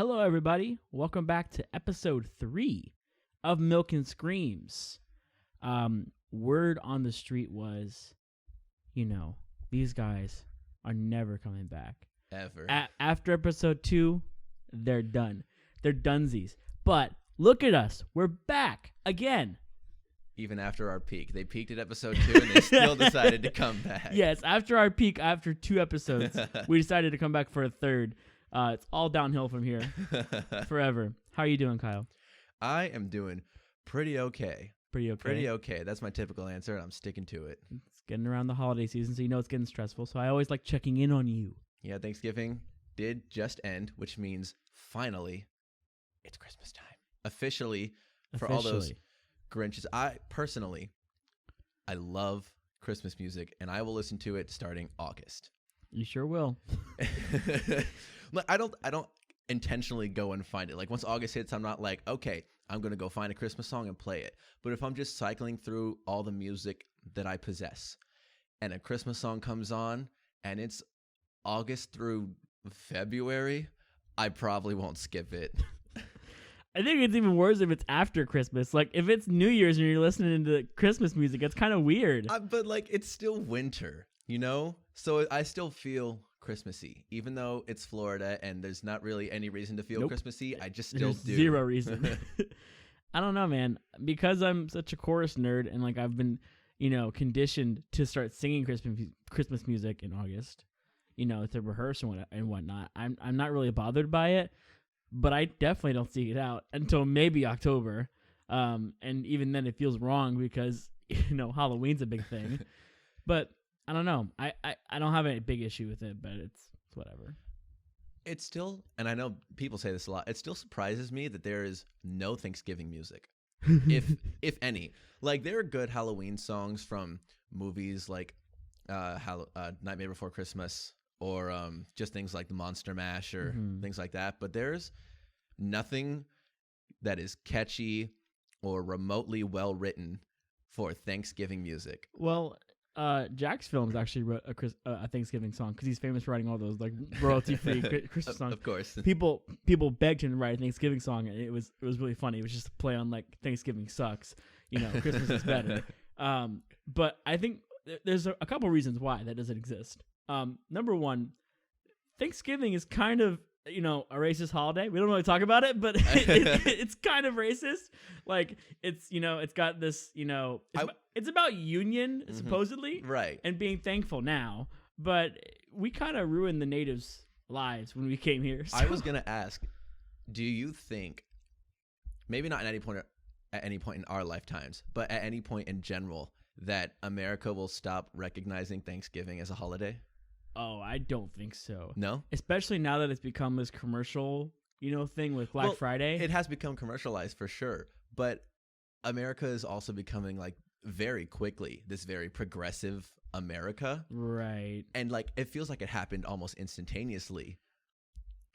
Hello, everybody. Welcome back to episode 3 of Milk and Screams. Word on the street was, these guys are never coming back. Ever. After episode 2, they're done. They're dunsies. But look at us. We're back again. Even after our peak. They peaked at episode 2 and they still decided to come back. Yes, after our peak, after 2 episodes, we decided to come back for a third. It's all downhill from here forever. How are you doing, Kyle? I am doing pretty okay. Pretty okay. That's my typical answer, and I'm sticking to it. It's getting around the holiday season, so it's getting stressful. So I always like checking in on you. Yeah, Thanksgiving did just end, which means finally it's Christmas time. Officially, for all those Grinches. I love Christmas music, and I will listen to it starting August. You sure will. I don't intentionally go and find it. Like once August hits, I'm not like, okay, I'm going to go find a Christmas song and play it. But if I'm just cycling through all the music that I possess and a Christmas song comes on and it's August through February, I probably won't skip it. I think it's even worse if it's after Christmas. Like if it's New Year's and you're listening to Christmas music, it's kind of weird. But like it's still winter, So I still feel Christmassy, even though it's Florida and there's not really any reason to feel Christmassy. I just still do. Zero reason. I don't know, man. Because I'm such a chorus nerd and like I've been, conditioned to start singing Christmas music in August, to rehearse and whatnot. I'm not really bothered by it, but I definitely don't seek it out until maybe October. And even then it feels wrong because, Halloween's a big thing. But I don't know. I don't have any big issue with it, but it's whatever. It's still, and I know people say this a lot, it still surprises me that there is no Thanksgiving music, if any. Like, there are good Halloween songs from movies like Nightmare Before Christmas or just things like The Monster Mash or things like that. But there's nothing that is catchy or remotely well-written for Thanksgiving music. Well, Jack's Films actually wrote a Thanksgiving song because he's famous for writing all those like royalty-free Christmas songs. Of course, people begged him to write a Thanksgiving song, and it was really funny. It was just a play on like Thanksgiving sucks, Christmas is better. But I think there's a couple reasons why that doesn't exist. Number one, Thanksgiving is kind of a racist holiday. We don't really talk about it, but it's kind of racist. Like it's it's got this it's about union supposedly, right, and being thankful now. But we kind of ruined the natives' lives when we came here. So. I was gonna ask, do you think, maybe not at any point in our lifetimes, but at any point in general, that America will stop recognizing Thanksgiving as a holiday? Oh, I don't think so. No? Especially now that it's become this commercial, thing with Black Friday. It has become commercialized for sure, but America is also becoming like very quickly this very progressive America. Right. And like it feels like it happened almost instantaneously.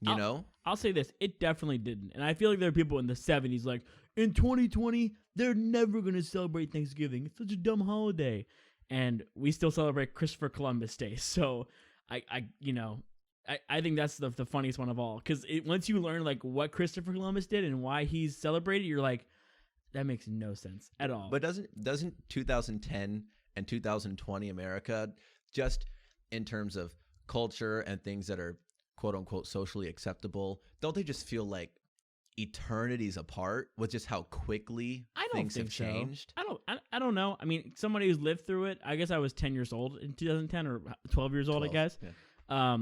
I'll say this, it definitely didn't. And I feel like there are people in the 70s like, in 2020, they're never going to celebrate Thanksgiving. It's such a dumb holiday. And we still celebrate Christopher Columbus Day. So I think that's the funniest one of all. Because once you learn like what Christopher Columbus did and why he's celebrated, you're like, that makes no sense at all. But doesn't 2010 and 2020 America, just in terms of culture and things that are quote unquote socially acceptable, don't they just feel like eternities apart with just how quickly things have changed? I don't know. I mean, somebody who's lived through it. I guess I was 10 years old in 2010 or 12 years old, 12, I guess. Yeah.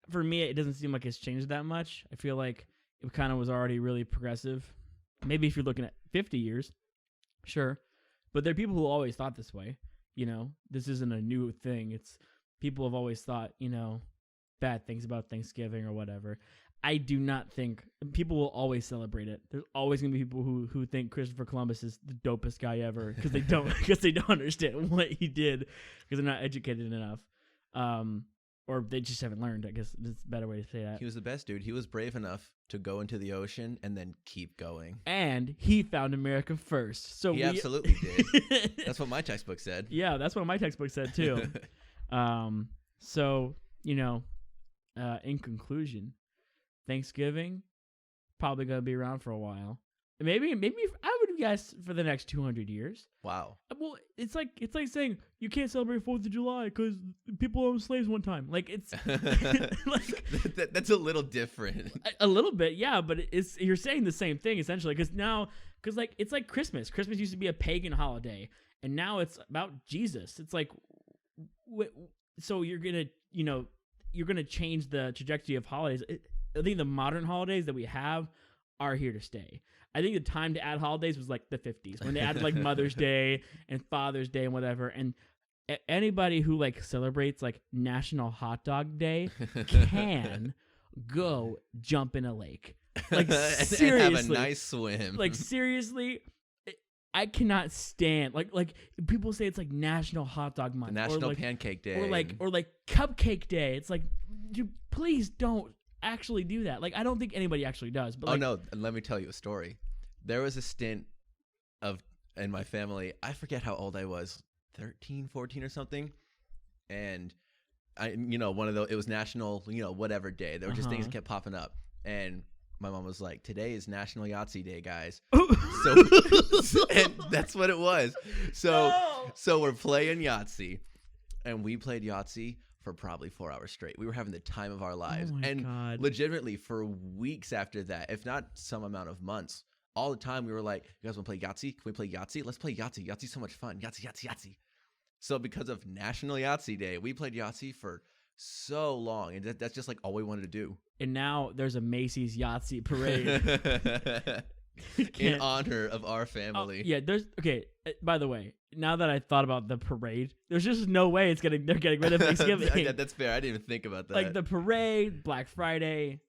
For me, it doesn't seem like it's changed that much. I feel like it kind of was already really progressive. Maybe if you're looking at 50 years, sure. But there are people who always thought this way. This isn't a new thing. It's people have always thought, bad things about Thanksgiving or whatever. I do not think people will always celebrate it. There's always gonna be people who think Christopher Columbus is the dopest guy ever because they don't understand what he did because they're not educated enough, or they just haven't learned. I guess that's a better way to say that. He was the best dude. He was brave enough to go into the ocean and then keep going. And he found America first. So he absolutely did. That's what my textbook said. Yeah, that's what my textbook said too. So in conclusion. Thanksgiving probably gonna be around for a while. Maybe I would guess for the next 200 years. Wow. Well, it's like saying you can't celebrate 4th of July because people owned slaves one time. Like it's like That's a little different. a little bit, yeah. But you're saying the same thing essentially because like it's like Christmas. Christmas used to be a pagan holiday, and now it's about Jesus. It's like, so you're gonna change the trajectory of holidays. I think the modern holidays that we have are here to stay. I think the time to add holidays was like the 50s when they added like Mother's Day and Father's Day and whatever. And anybody who like celebrates like National Hot Dog Day can go jump in a lake. Like seriously, and have a nice swim. Like seriously, I cannot stand like people say it's like National Hot Dog Month, National or like, Pancake Day, or like Cupcake Day. It's like, dude, please don't actually do that. Like I don't think anybody actually does. But like, no, let me tell you a story. There was a stint in my family. I forget how old I was, 13, 14 or something, and one of those. It was National, whatever day. There were just things that kept popping up, and my mom was like, "Today is National Yahtzee Day, guys." And that's what it was. So we're playing Yahtzee, and we played Yahtzee for probably 4 hours straight. We were having the time of our lives, God. Legitimately for weeks after that, if not some amount of months, all the time we were like, "You guys want to play Yahtzee? Can we play Yahtzee? Let's play Yahtzee. Yahtzee's so much fun. Yahtzee." So because of National Yahtzee Day, we played Yahtzee for so long, and that's just like all we wanted to do. And now there's a Macy's Yahtzee parade in honor of our family. Yeah, by the way, now that I thought about the parade, there's just no way they're getting rid of Thanksgiving. Yeah, that's fair. I didn't even think about that. Like the parade, Black Friday,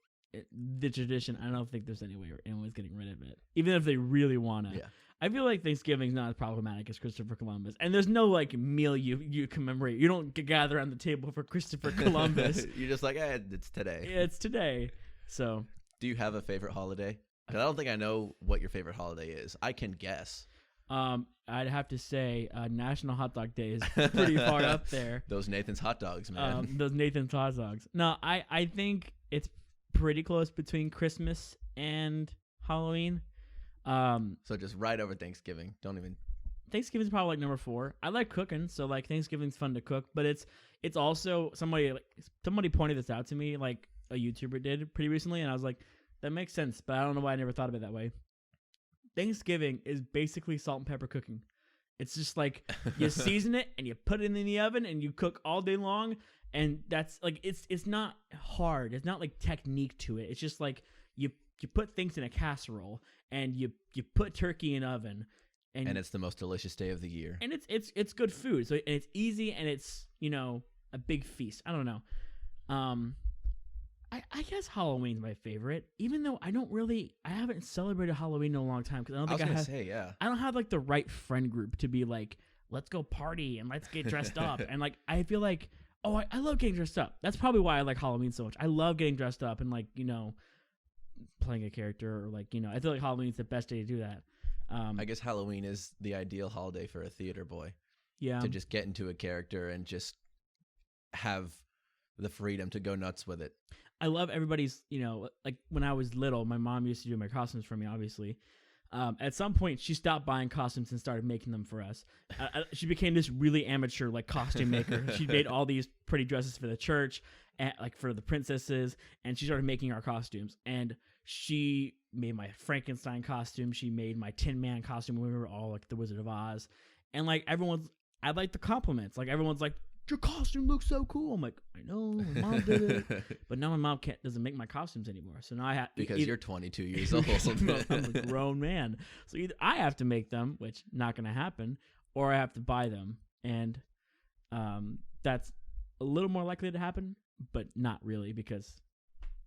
the tradition. I don't think there's any way anyone's getting rid of it, even if they really want to. Yeah. I feel like Thanksgiving's not as problematic as Christopher Columbus, and there's no like meal you commemorate. You don't gather around the table for Christopher Columbus. You're just like, it's today. Yeah, it's today. So, do you have a favorite holiday? Because I don't think I know what your favorite holiday is. I can guess. I'd have to say National Hot Dog Day is pretty far up there. Those Nathan's hot dogs, man. Those Nathan's hot dogs. No, I think it's pretty close between Christmas and Halloween. So just right over Thanksgiving. Thanksgiving's probably like number 4. I like cooking, so like Thanksgiving's fun to cook, but it's also somebody pointed this out to me, like a YouTuber did pretty recently, and I was like, that makes sense, but I don't know why I never thought of it that way. Thanksgiving is basically salt and pepper cooking. It's just like you season it and you put it in the oven and you cook all day long, and that's like it's not hard. It's not like technique to it. It's just like you put things in a casserole and you put turkey in oven, and it's the most delicious day of the year. And it's good food. So and it's easy, and it's a big feast. I don't know. I guess Halloween's my favorite, even though I haven't celebrated Halloween in a long time because I don't have like the right friend group to be like, let's go party and let's get dressed up. And like I feel like, I love getting dressed up. That's probably why I like Halloween so much. I love getting dressed up and like playing a character, or like I feel like Halloween's the best day to do that. I guess Halloween is the ideal holiday for a theater boy. Yeah, to just get into a character and just have the freedom to go nuts with it. I love everybody's, like when I was little, my mom used to do my costumes for me, obviously. At some point, she stopped buying costumes and started making them for us. She became this really amateur, like, costume maker. She made all these pretty dresses for the church, and, like, for the princesses, and she started making our costumes. And she made my Frankenstein costume. She made my Tin Man costume when we were all, like, the Wizard of Oz. And, like, I like the compliments. Like, everyone's like, your costume looks so cool. I'm like, I know, my mom did it, but now my mom doesn't make my costumes anymore. So now I have because you're 22 years old. I'm a grown man, so either I have to make them, which not going to happen, or I have to buy them, and that's a little more likely to happen, but not really because,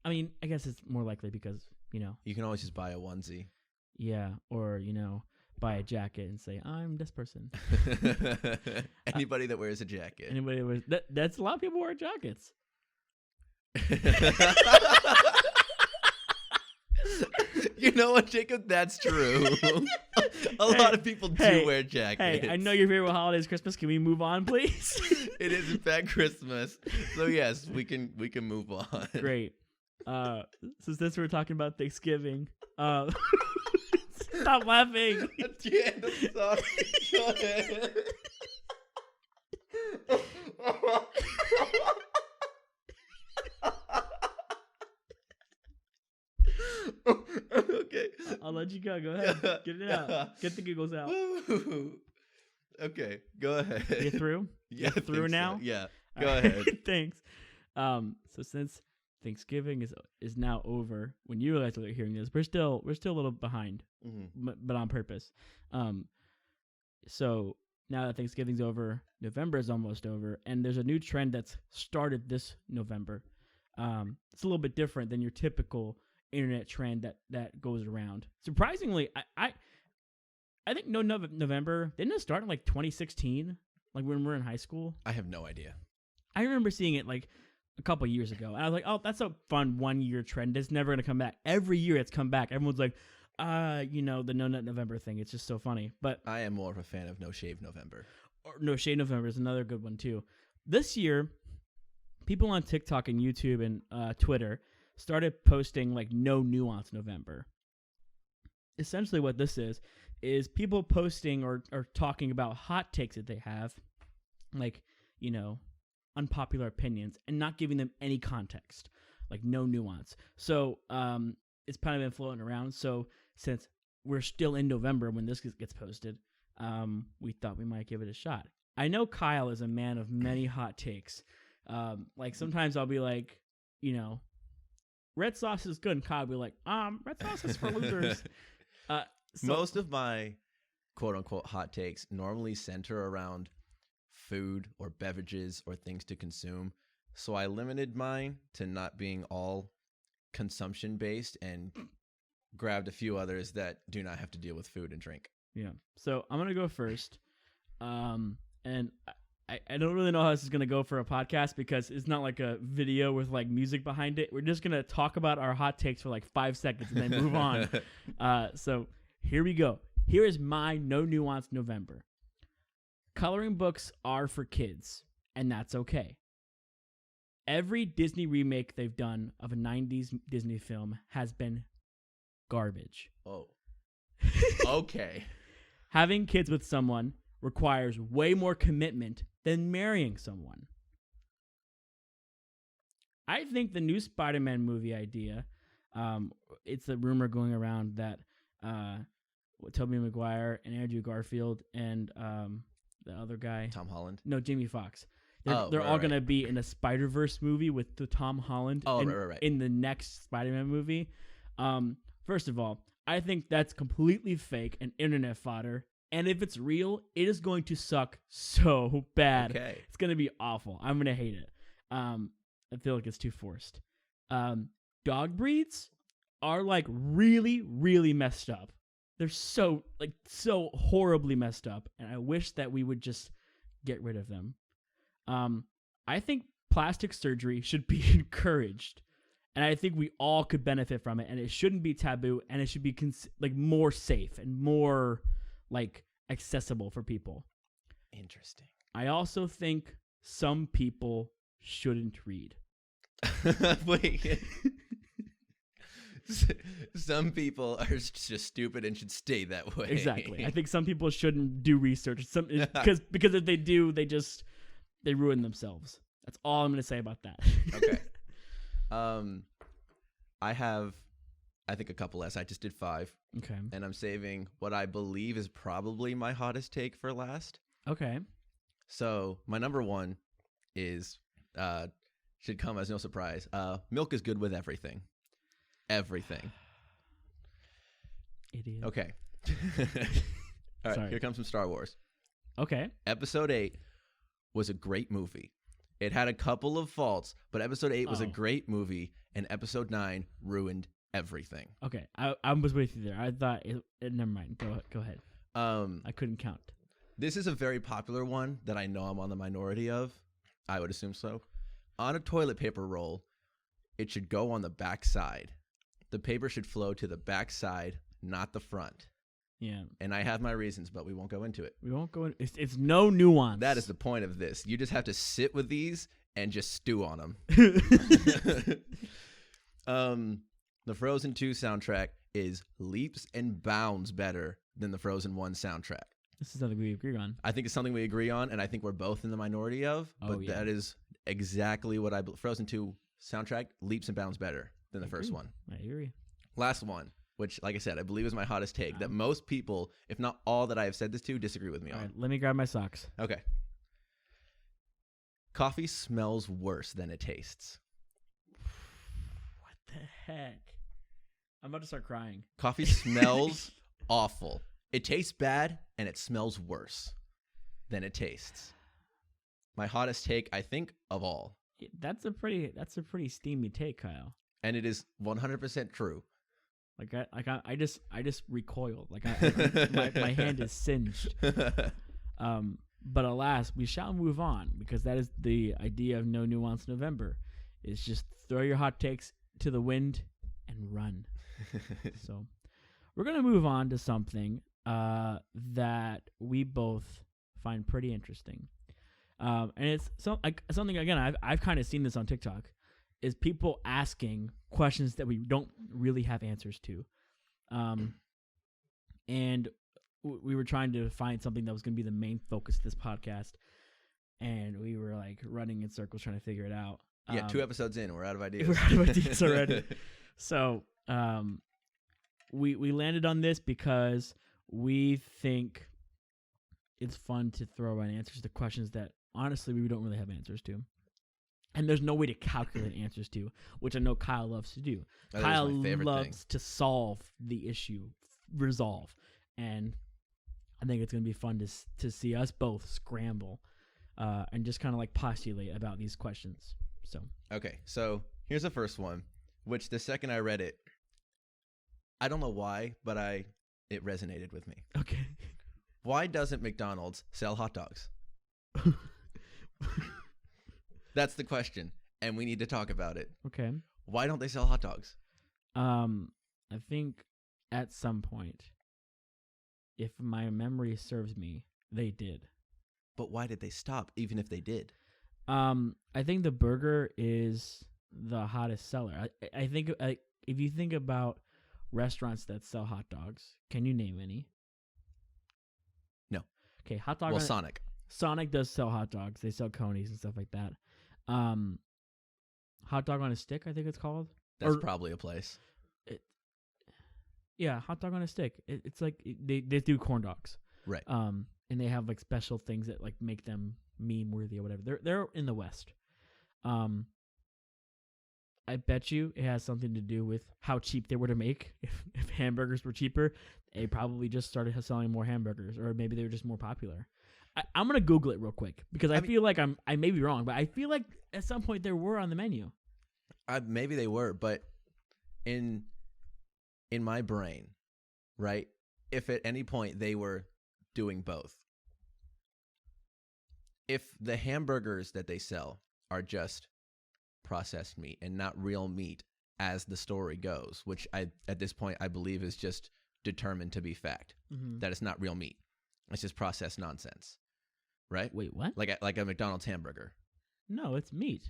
I guess it's more likely because you can always just buy a onesie. Yeah, or buy a jacket and say, I'm this person. Anybody that wears a jacket. Anybody that wears that's a lot of people wear jackets. You know what, Jacob? That's true. A lot of people do wear jackets. Hey, I know your favorite holiday is Christmas. Can we move on, please? It is in fact Christmas. So yes, we can move on. Great. So since we're talking about Thanksgiving, stop laughing. That's the end of the song. Go ahead. Okay. I'll let you go. Go ahead. Get it out. Get the giggles out. Okay, go ahead. You through? Yeah, You're through now? So. Yeah, All go right. ahead. Thanks. So since Thanksgiving is now over, when you guys are hearing this, we're still a little behind, but on purpose. So now that Thanksgiving's over, November is almost over, and there's a new trend that's started this November. It's a little bit different than your typical internet trend that goes around. Surprisingly, I think November didn't it start in like 2016, like when we were in high school. I have no idea. I remember seeing it like a couple years ago, and I was like, "Oh, that's a fun 1 year trend. It's never gonna come back." Every year it's come back. Everyone's like, the No Nut November thing. It's just so funny. But I am more of a fan of No Shave November. or No Shade November is another good one too. This year, people on TikTok and YouTube and Twitter started posting like No Nuance November. Essentially, what this is people posting or talking about hot takes that they have, like, unpopular opinions, and not giving them any context, like no nuance. So it's kind of been floating around. So since we're still in November when this gets posted, we thought we might give it a shot. I know Kyle is a man of many hot takes. Like sometimes I'll be like, red sauce is good, and Kyle will be like, red sauce is for losers. Most of my quote-unquote hot takes normally center around food or beverages or things to consume. So I limited mine to not being all consumption-based and grabbed a few others that do not have to deal with food and drink. Yeah. So I'm going to go first. And I don't really know how this is going to go for a podcast because it's not like a video with like music behind it. We're just going to talk about our hot takes for like 5 seconds and then move on. So here we go. Here is my No Nuance November. Coloring books are for kids, and that's okay. Every Disney remake they've done of a 90s Disney film has been garbage. Oh. Okay. Having kids with someone requires way more commitment than marrying someone. I think the new Spider-Man movie idea, it's a rumor going around that Tobey Maguire and Andrew Garfield and the other guy, Tom Holland. No, Jamie Foxx. They're all right. going to be in a Spider-Verse movie with the Tom Holland in the next Spider-Man movie. First of all, I think that's completely fake and internet fodder. And if it's real, it is going to suck so bad. Okay. It's going to be awful. I'm going to hate it. I feel like it's too forced. Dog breeds are like really, really messed up. They're so horribly messed up. And I wish that we would just get rid of them. I think plastic surgery should be encouraged. And I think we all could benefit from it. And it shouldn't be taboo. And it should be more safe and more accessible for people. Interesting. I also think some people shouldn't read. Wait. Some people are just stupid and should stay that way. Exactly. I think some people shouldn't do research. Because if they do, they ruin themselves. That's all I'm going to say about that. Okay. I have, I think, a couple less. I just did 5. Okay. And I'm saving what I believe is probably my hottest take for last. Okay. So my number 1 is, should come as no surprise. Milk is good with everything. Everything. Idiot. Okay. All right, Sorry. Here comes some Star Wars. Okay. Episode 8 was a great movie. It had a couple of faults, but Episode 8 was a great movie, and Episode 9 ruined everything. Okay. I was with you there. I thought never mind. Go ahead. I couldn't count. This is a very popular one that I know I'm on the minority of. I would assume so. On a toilet paper roll, it should go on the back side. The paper should flow to the back side, not the front. Yeah. And I have my reasons, but we won't go into it. We won't go in. It's no nuance. That is the point of this. You just have to sit with these and just stew on them. The Frozen 2 soundtrack is leaps and bounds better than the Frozen 1 soundtrack. This is something we agree on. I think it's something we agree on, and I think we're both in the minority of. Oh, But yeah. that is exactly what I believe. Frozen 2 soundtrack leaps and bounds better than the first one. I agree. Last one, which, like I said, I believe is my hottest take that most people, if not all that I have said this to, disagree with me All on. right, let me grab my socks. Okay. Coffee smells worse than it tastes. What the heck? I'm about to start crying. Coffee smells awful. It tastes bad, and it smells worse than it tastes. My hottest take, I think, of all. That's a pretty steamy take, Kyle. And it is 100% true. I just recoiled. My hand is singed. But alas, we shall move on because that is the idea of No Nuance November. Is just throw your hot takes to the wind and run. So we're gonna move on to something that we both find pretty interesting, and it's something again I've kind of seen this on TikTok. Is people asking questions that we don't really have answers to. And we were trying to find something that was going to be the main focus of this podcast. And we were like running in circles trying to figure it out. Yeah, 2 episodes in, we're out of ideas. We're out of ideas already. So we landed on this because we think it's fun to throw in answers to questions that honestly we don't really have answers to. And there's no way to calculate answers to, which I know Kyle loves to do. That Kyle is my favorite loves thing. to solve the issue, resolve. And I think it's going to be fun to see us both scramble and just kind of like postulate about these questions. So Okay, so here's the first one, which the second I read it, I don't know why, but it resonated with me. okay. Why doesn't McDonald's sell hot dogs? That's the question, and we need to talk about it. Okay. Why don't they sell hot dogs? I think at some point, if my memory serves me, they did. But why did they stop, even if they did? I think the burger is the hottest seller. I think if you think about restaurants that sell hot dogs, can you name any? No. Okay, hot dog. Well, Sonic. Sonic does sell hot dogs. They sell conies and stuff like that. Hot dog on a stick, I think it's called. That's probably a place. Yeah, hot dog on a stick. It's like they do corn dogs. Right. And they have like special things that like make them meme worthy or whatever. They're in the West. I bet you it has something to do with how cheap they were to make. If hamburgers were cheaper, they probably just started selling more hamburgers, or maybe they were just more popular. I'm gonna Google it real quick because I feel like I may be wrong, but I feel like at some point they were on the menu. Maybe they were, but in my brain, right? If at any point they were doing both, if the hamburgers that they sell are just processed meat and not real meat, as the story goes, which at this point I believe is just determined to be fact, that it's not real meat, it's just processed nonsense, right? Wait, what? Like a McDonald's hamburger. No, it's meat.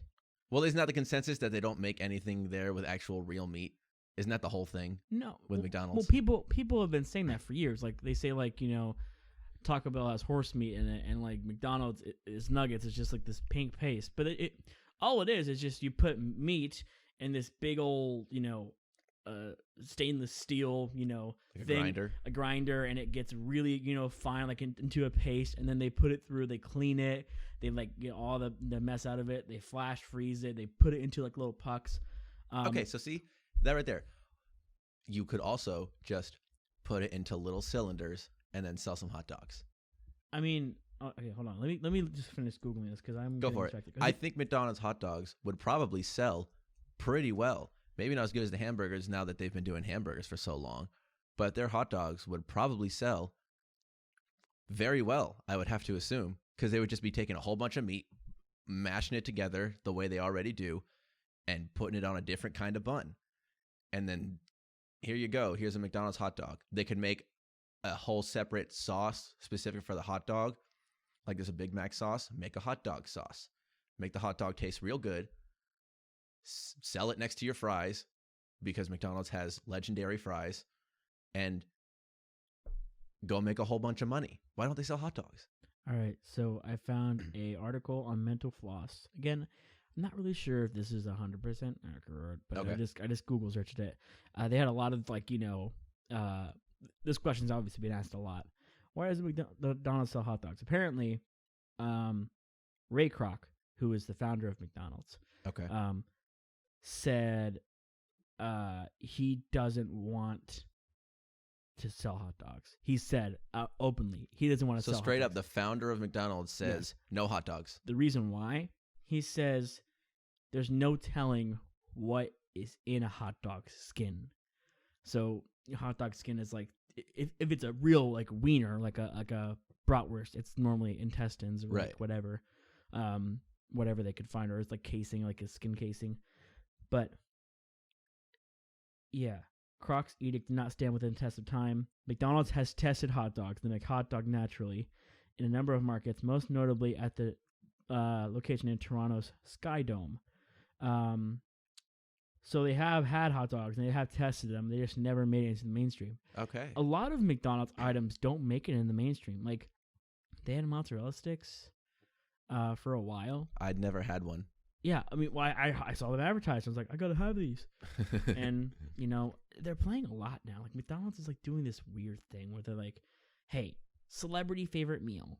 Well, isn't that the consensus that they don't make anything there with actual real meat? Isn't that the whole thing? No, with McDonald's. Well, people have been saying that for years. Like they say, like Taco Bell has horse meat in it, and like McDonald's is nuggets. It's just like this pink paste, but it all it is just you put meat in this big old stainless steel Like thing, a grinder, and it gets really fine like into a paste, and then they put it through, they clean it, they like get all the mess out of it, they flash freeze it, they put it into like little pucks. Okay, so see that right there. You could also just put it into little cylinders and then sell some hot dogs. I mean, okay, hold on. Let me just finish Googling this because I'm Go for it. I think McDonald's hot dogs would probably sell pretty well. Maybe not as good as the hamburgers now that they've been doing hamburgers for so long, but their hot dogs would probably sell very well, I would have to assume, because they would just be taking a whole bunch of meat, mashing it together the way they already do, and putting it on a different kind of bun. And then here you go. Here's a McDonald's hot dog. They could make a whole separate sauce specific for the hot dog. Like there's a Big Mac sauce. Make a hot dog sauce. Make the hot dog taste real good. Sell it next to your fries. because McDonald's has legendary fries, and go make a whole bunch of money. Why don't they sell hot dogs? All right, so I found a article on mental floss. Again, I'm not really sure if this is 100% accurate, but Okay. I just Google searched it. They had a lot of this question's obviously been asked a lot. Why does McDonald's sell hot dogs? Apparently, Ray Kroc, who is the founder of McDonald's, Okay. said he doesn't want to sell hot dogs. He said openly he doesn't want to So sell straight hot up, dogs. the founder of McDonald's says no hot dogs. The reason why, he says there's no telling what is in a hot dog skin. So hot dog skin is like, if it's a real like wiener, like a bratwurst, it's normally intestines or Right. like whatever they could find, or it's like casing, like a skin casing. But yeah, Kroc's edict did not stand within the test of time. McDonald's has tested hot dogs to make hot dog naturally in a number of markets, most notably at the location in Toronto's Sky Dome. So they have had hot dogs and they have tested them. They just never made it into the mainstream. Okay. A lot of McDonald's items don't make it in the mainstream. Like, they had mozzarella sticks for a while. I'd never had one. Yeah, I mean, I saw them advertised. I was like, I gotta have these. And, they're playing a lot now. Like, McDonald's is, like, doing this weird thing where they're like, hey, celebrity favorite meal.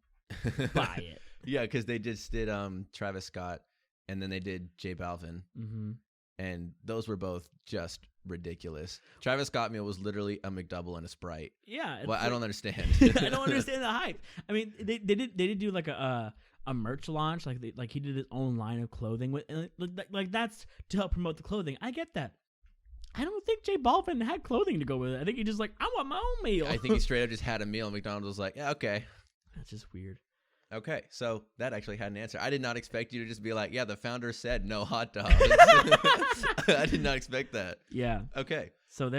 Buy it. Yeah, because they just did Travis Scott, and then they did J Balvin. Mm-hmm. And those were both just ridiculous. Travis Scott meal was literally a McDouble and a Sprite. Yeah. Well, I don't understand. I don't understand the hype. I mean, they did do like a merch launch, like he did his own line of clothing with, and like that's to help promote the clothing. I get that. I don't think J Balvin had clothing to go with it. I think he just like, I want my own meal. I think he straight up just had a meal, and McDonald's was like, yeah, okay. That's just weird. Okay, so that actually had an answer. I did not expect you to just be like, yeah, the founder said no hot dogs. I did not expect that. Yeah. Okay. So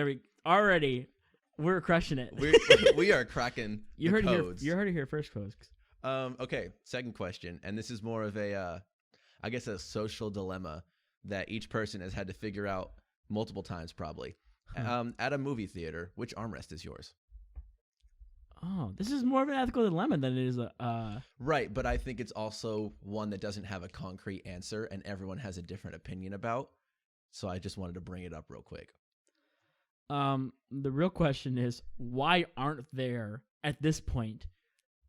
we're crushing it. We are cracking you the heard codes. You heard it here first, folks. Okay, second question, and this is more of a, I guess, a social dilemma that each person has had to figure out multiple times, probably. At a movie theater, which armrest is yours? Oh, this is more of an ethical dilemma than it is a. Right, but I think it's also one that doesn't have a concrete answer, and everyone has a different opinion about. So I just wanted to bring it up real quick. The real question is, why aren't there at this point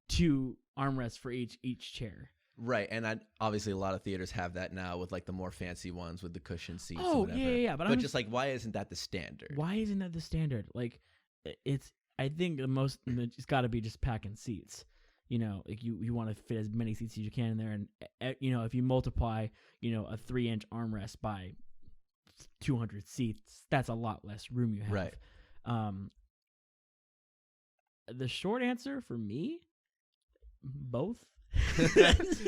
2 armrests for each chair? Right, and obviously a lot of theaters have that now with like the more fancy ones with the cushion seats. Oh, and whatever. yeah. But just like, why isn't that the standard? Why isn't that the standard? Like, I think it's got to be just packing seats. Like you want to fit as many seats as you can in there, and if you multiply a 3-inch armrest by 200 seats, that's a lot less room you have. Right. The short answer for me, both.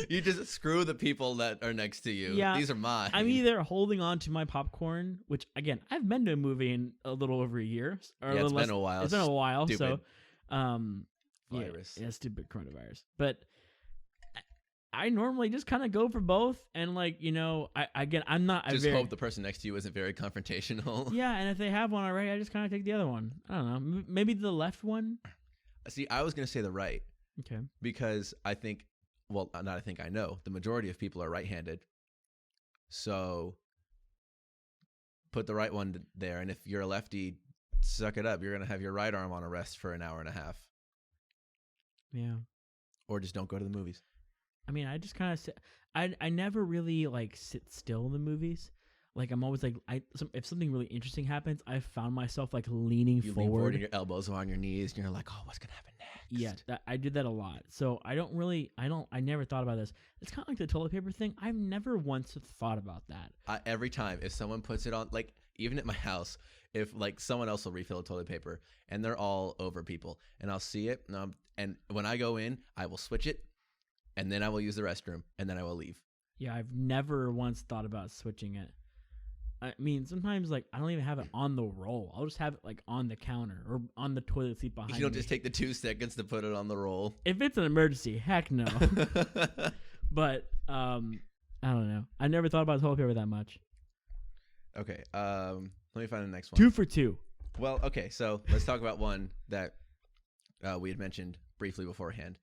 You just screw the people that are next to you. Yeah, these are mine. I'm either holding on to my popcorn, which again, I've been to a movie in a little over a year. Or yeah, it's been a while. It's been a while. Stupid So, virus. Yeah, stupid coronavirus. But I normally just kind of go for both, and I'm not. Just hope the person next to you isn't very confrontational. Yeah, and if they have one already, I just kind of take the other one. I don't know, maybe the left one. See, I was gonna say the right. Okay. Because I know the majority of people are right-handed. So put the right one there, and if you're a lefty, suck it up. You're gonna have your right arm on a rest for an hour and a half. Yeah. Or just don't go to the movies. I mean, I just kind of sit. I never really sit still in the movies. Like, I'm always like, if something really interesting happens, I found myself leaning You forward. lean forward and your elbows are on your knees, and you're like, oh, what's gonna happen next? Yeah, I do that a lot. So I never thought about this. It's kind of like the toilet paper thing. I've never once thought about that. Every time, if someone puts it on, even at my house, if someone else will refill toilet paper, and they're all over people, and I'll see it, and when I go in, I will switch it, and then I will use the restroom, and then I will leave. Yeah, I've never once thought about switching it. I mean, sometimes I don't even have it on the roll. I'll just have it on the counter or on the toilet seat behind me. You don't just take the 2 seconds to put it on the roll. If it's an emergency, heck no. But I don't know. I never thought about toilet paper that much. Okay. Let me find the next one. 2 for 2. Well, okay, so let's talk about one that we had mentioned briefly beforehand.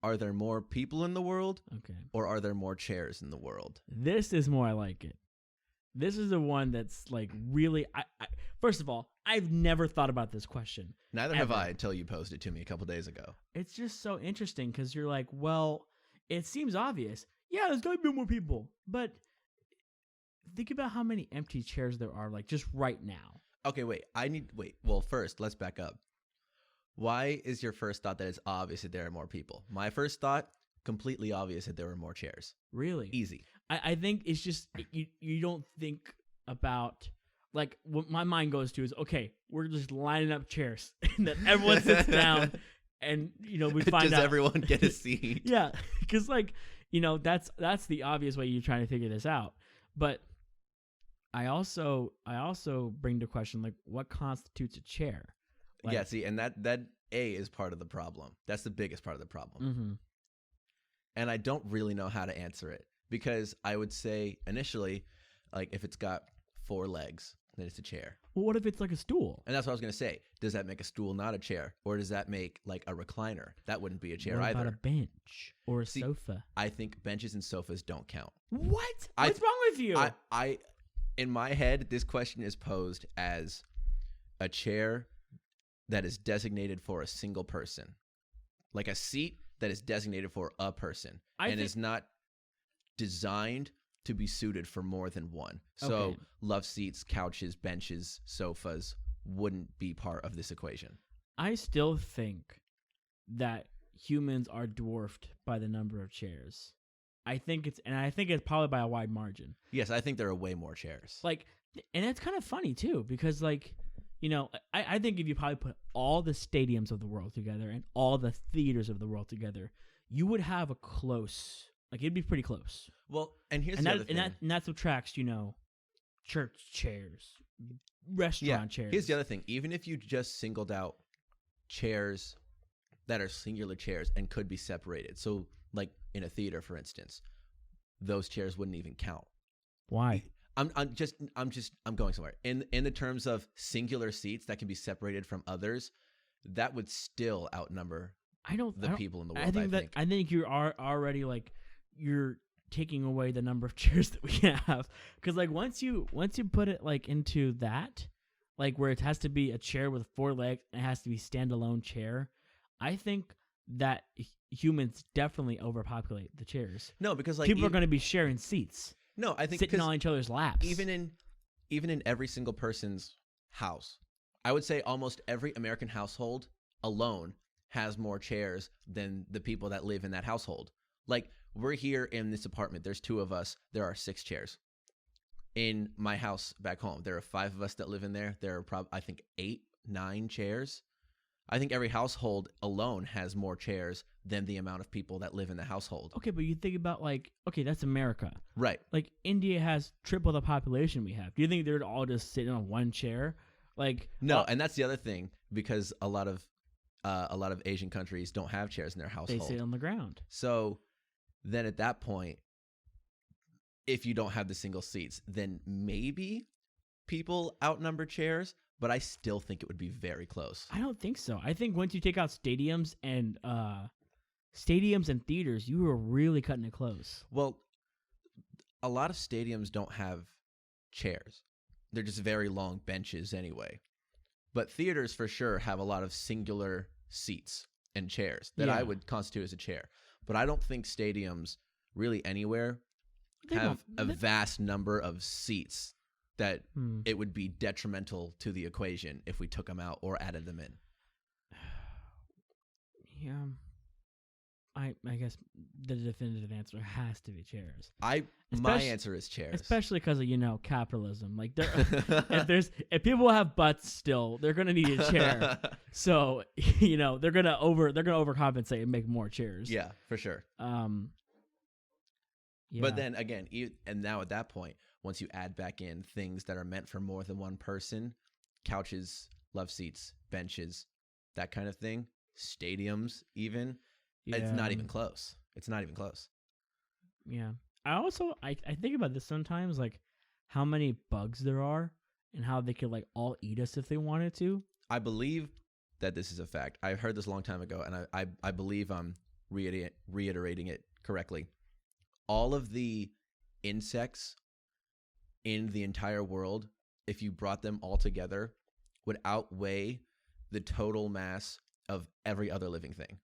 Are there more people in the world, Okay. or are there more chairs in the world? This is more I like it. This is the one that's like really. First of all, I've never thought about this question. Neither have ever. I until you posed it to me a couple days ago. It's just so interesting because you're like, well, it seems obvious. Yeah, there's got to be more people. But think about how many empty chairs there are, like just right now. Okay, wait. Well, first, let's back up. Why is your first thought that it's obvious that there are more people? My first thought, completely obvious that there were more chairs. Really? Easy. I think it's just you don't think about, like, what my mind goes to is, okay, we're just lining up chairs and then everyone sits down and, we find Does out. everyone get a seat? Yeah, because, like, that's the obvious way you're trying to figure this out. But I also bring to question, like, what constitutes a chair? Like, Yeah, see, and that A is part of the problem. That's the biggest part of the problem. Mm-hmm. And I don't really know how to answer it, because I would say initially, like, if it's got 4 legs, then it's a chair. Well, what if it's like a stool? And that's what I was going to say. Does that make a stool not a chair? Or does that make, like, a recliner? That wouldn't be a chair What either. about a bench or a See, sofa? I think benches and sofas don't count. What? What's wrong with you? I in my head, this question is posed as a chair that is designated for a single person, like a seat that is designated for a person, and is not designed to be suited for more than one. So Okay. love seats, couches, benches, sofas wouldn't be part of this equation. I still think that humans are dwarfed by the number of chairs. I think it's probably by a wide margin. Yes, I think there are way more chairs. Like, and it's kind of funny too, because, like, I think if you probably put all the stadiums of the world together and all the theaters of the world together, you would have a close, like, it'd be pretty close. Well, and here's the other thing. And that subtracts, church chairs, restaurant chairs. Here's the other thing. Even if you just singled out chairs that are singular chairs and could be separated, so like in a theater, for instance, those chairs wouldn't even count. Why? I'm going somewhere. In the terms of singular seats that can be separated from others, that would still outnumber people in the world. I think you are already, like, you're taking away the number of chairs that we have, because, like, once you put it, like, into that, like, where it has to be a chair with 4 legs and it has to be standalone chair, I think that humans definitely overpopulate the chairs. No, because, like, people are going to be sharing seats. No, I think sitting on each other's laps. Even in every single person's house, I would say almost every American household alone has more chairs than the people that live in that household. Like, we're here in this apartment. There's 2 of us. There are 6 chairs. In my house back home, there are 5 of us that live in there. There are I think 8, 9 chairs. I think every household alone has more chairs than the amount of people that live in the household. Okay, but you think about, like, okay, that's America. Right. Like, India has triple the population we have. Do you think they're all just sitting on one chair? Like, no, and that's the other thing, because a lot of Asian countries don't have chairs in their household. They sit on the ground. So then at that point, if you don't have the single seats, then maybe people outnumber chairs, but I still think it would be very close. I don't think so. I think once you take out stadiums and theaters, you are really cutting it close. Well, a lot of stadiums don't have chairs. They're just very long benches anyway. But theaters for sure have a lot of singular seats and chairs that I would constitute as a chair. But I don't think stadiums really anywhere have a vast number of seats that it would be detrimental to the equation if we took them out or added them in. Yeah. I guess the definitive answer has to be chairs. My answer is chairs. Especially because of, capitalism. Like, if people have butts still, they're gonna need a chair. So, they're gonna overcompensate and make more chairs. Yeah, for sure. Yeah. But then again, and now at that point, once you add back in things that are meant for more than one person, couches, love seats, benches, that kind of thing, stadiums even, it's not even close. It's not even close. Yeah. I think about this sometimes, like, how many bugs there are and how they could like all eat us if they wanted to. I believe that this is a fact. I heard this a long time ago, and I believe I'm reiterating it correctly. All of the insects in the entire world, if you brought them all together, would outweigh the total mass of every other living thing.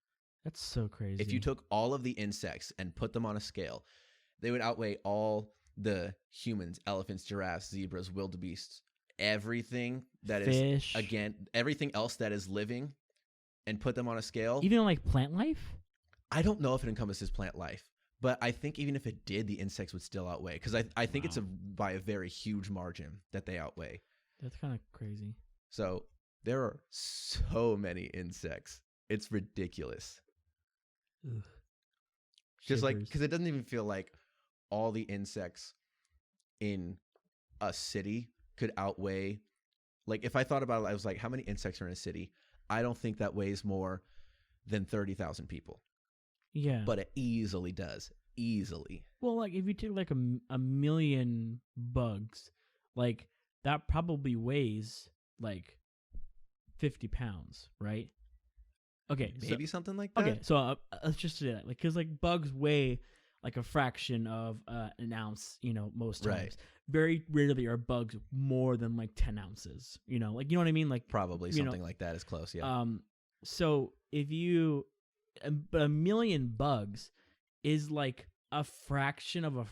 That's so crazy. If you took all of the insects and put them on a scale, they would outweigh all the humans, elephants, giraffes, zebras, wildebeests, everything that Fish. is, again, everything else that is living, and put them on a scale. Even like plant life? I don't know if it encompasses plant life, but I think even if it did, the insects would still outweigh, because I think it's by a very huge margin that they outweigh. That's kind of crazy. So there are so many insects. It's ridiculous. Ugh. Just like, Shivers. because it doesn't even feel like all the insects in a city could outweigh. Like, if I thought about it, I was like, how many insects are in a city? I don't think that weighs more than 30,000 people. Yeah. But it easily does. Easily. Well, like if you take like a million bugs, like that probably weighs like 50 pounds, right? Okay. Maybe something like that. Okay, so let's just say that, like, because like bugs weigh like a fraction of an ounce, most times. Right. Very rarely are bugs more than like 10 ounces. Like, you know what I mean? Like Probably something like that is close. Yeah. So if you, but a million bugs is like a fraction of a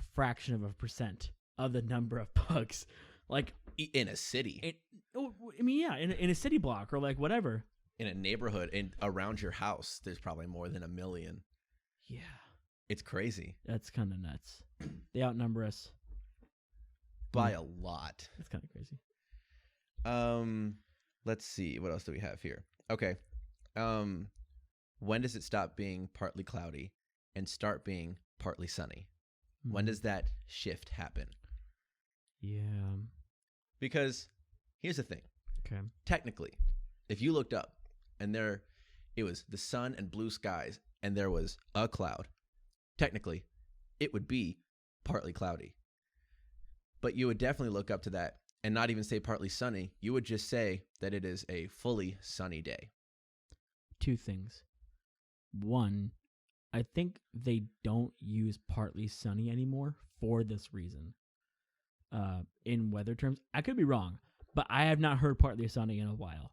percent of the number of bugs, like In a city. In a city block or like whatever. In a neighborhood and around your house, there's probably more than a million. Yeah. It's crazy. That's kind of nuts. They outnumber us By a lot. That's kind of crazy. Let's see. What else do we have here? Okay. When does it stop being partly cloudy and start being partly sunny? When does that shift happen? Yeah. Because here's the thing. Okay. Technically, if you looked up and it was the sun and blue skies and there was a cloud, technically, it would be partly cloudy. But you would definitely look up to that and not even say partly sunny. You would just say that it is a fully sunny day. Two things. One, I think they don't use partly sunny anymore for this reason. In weather terms, I could be wrong, but I have not heard partly sunny in a while.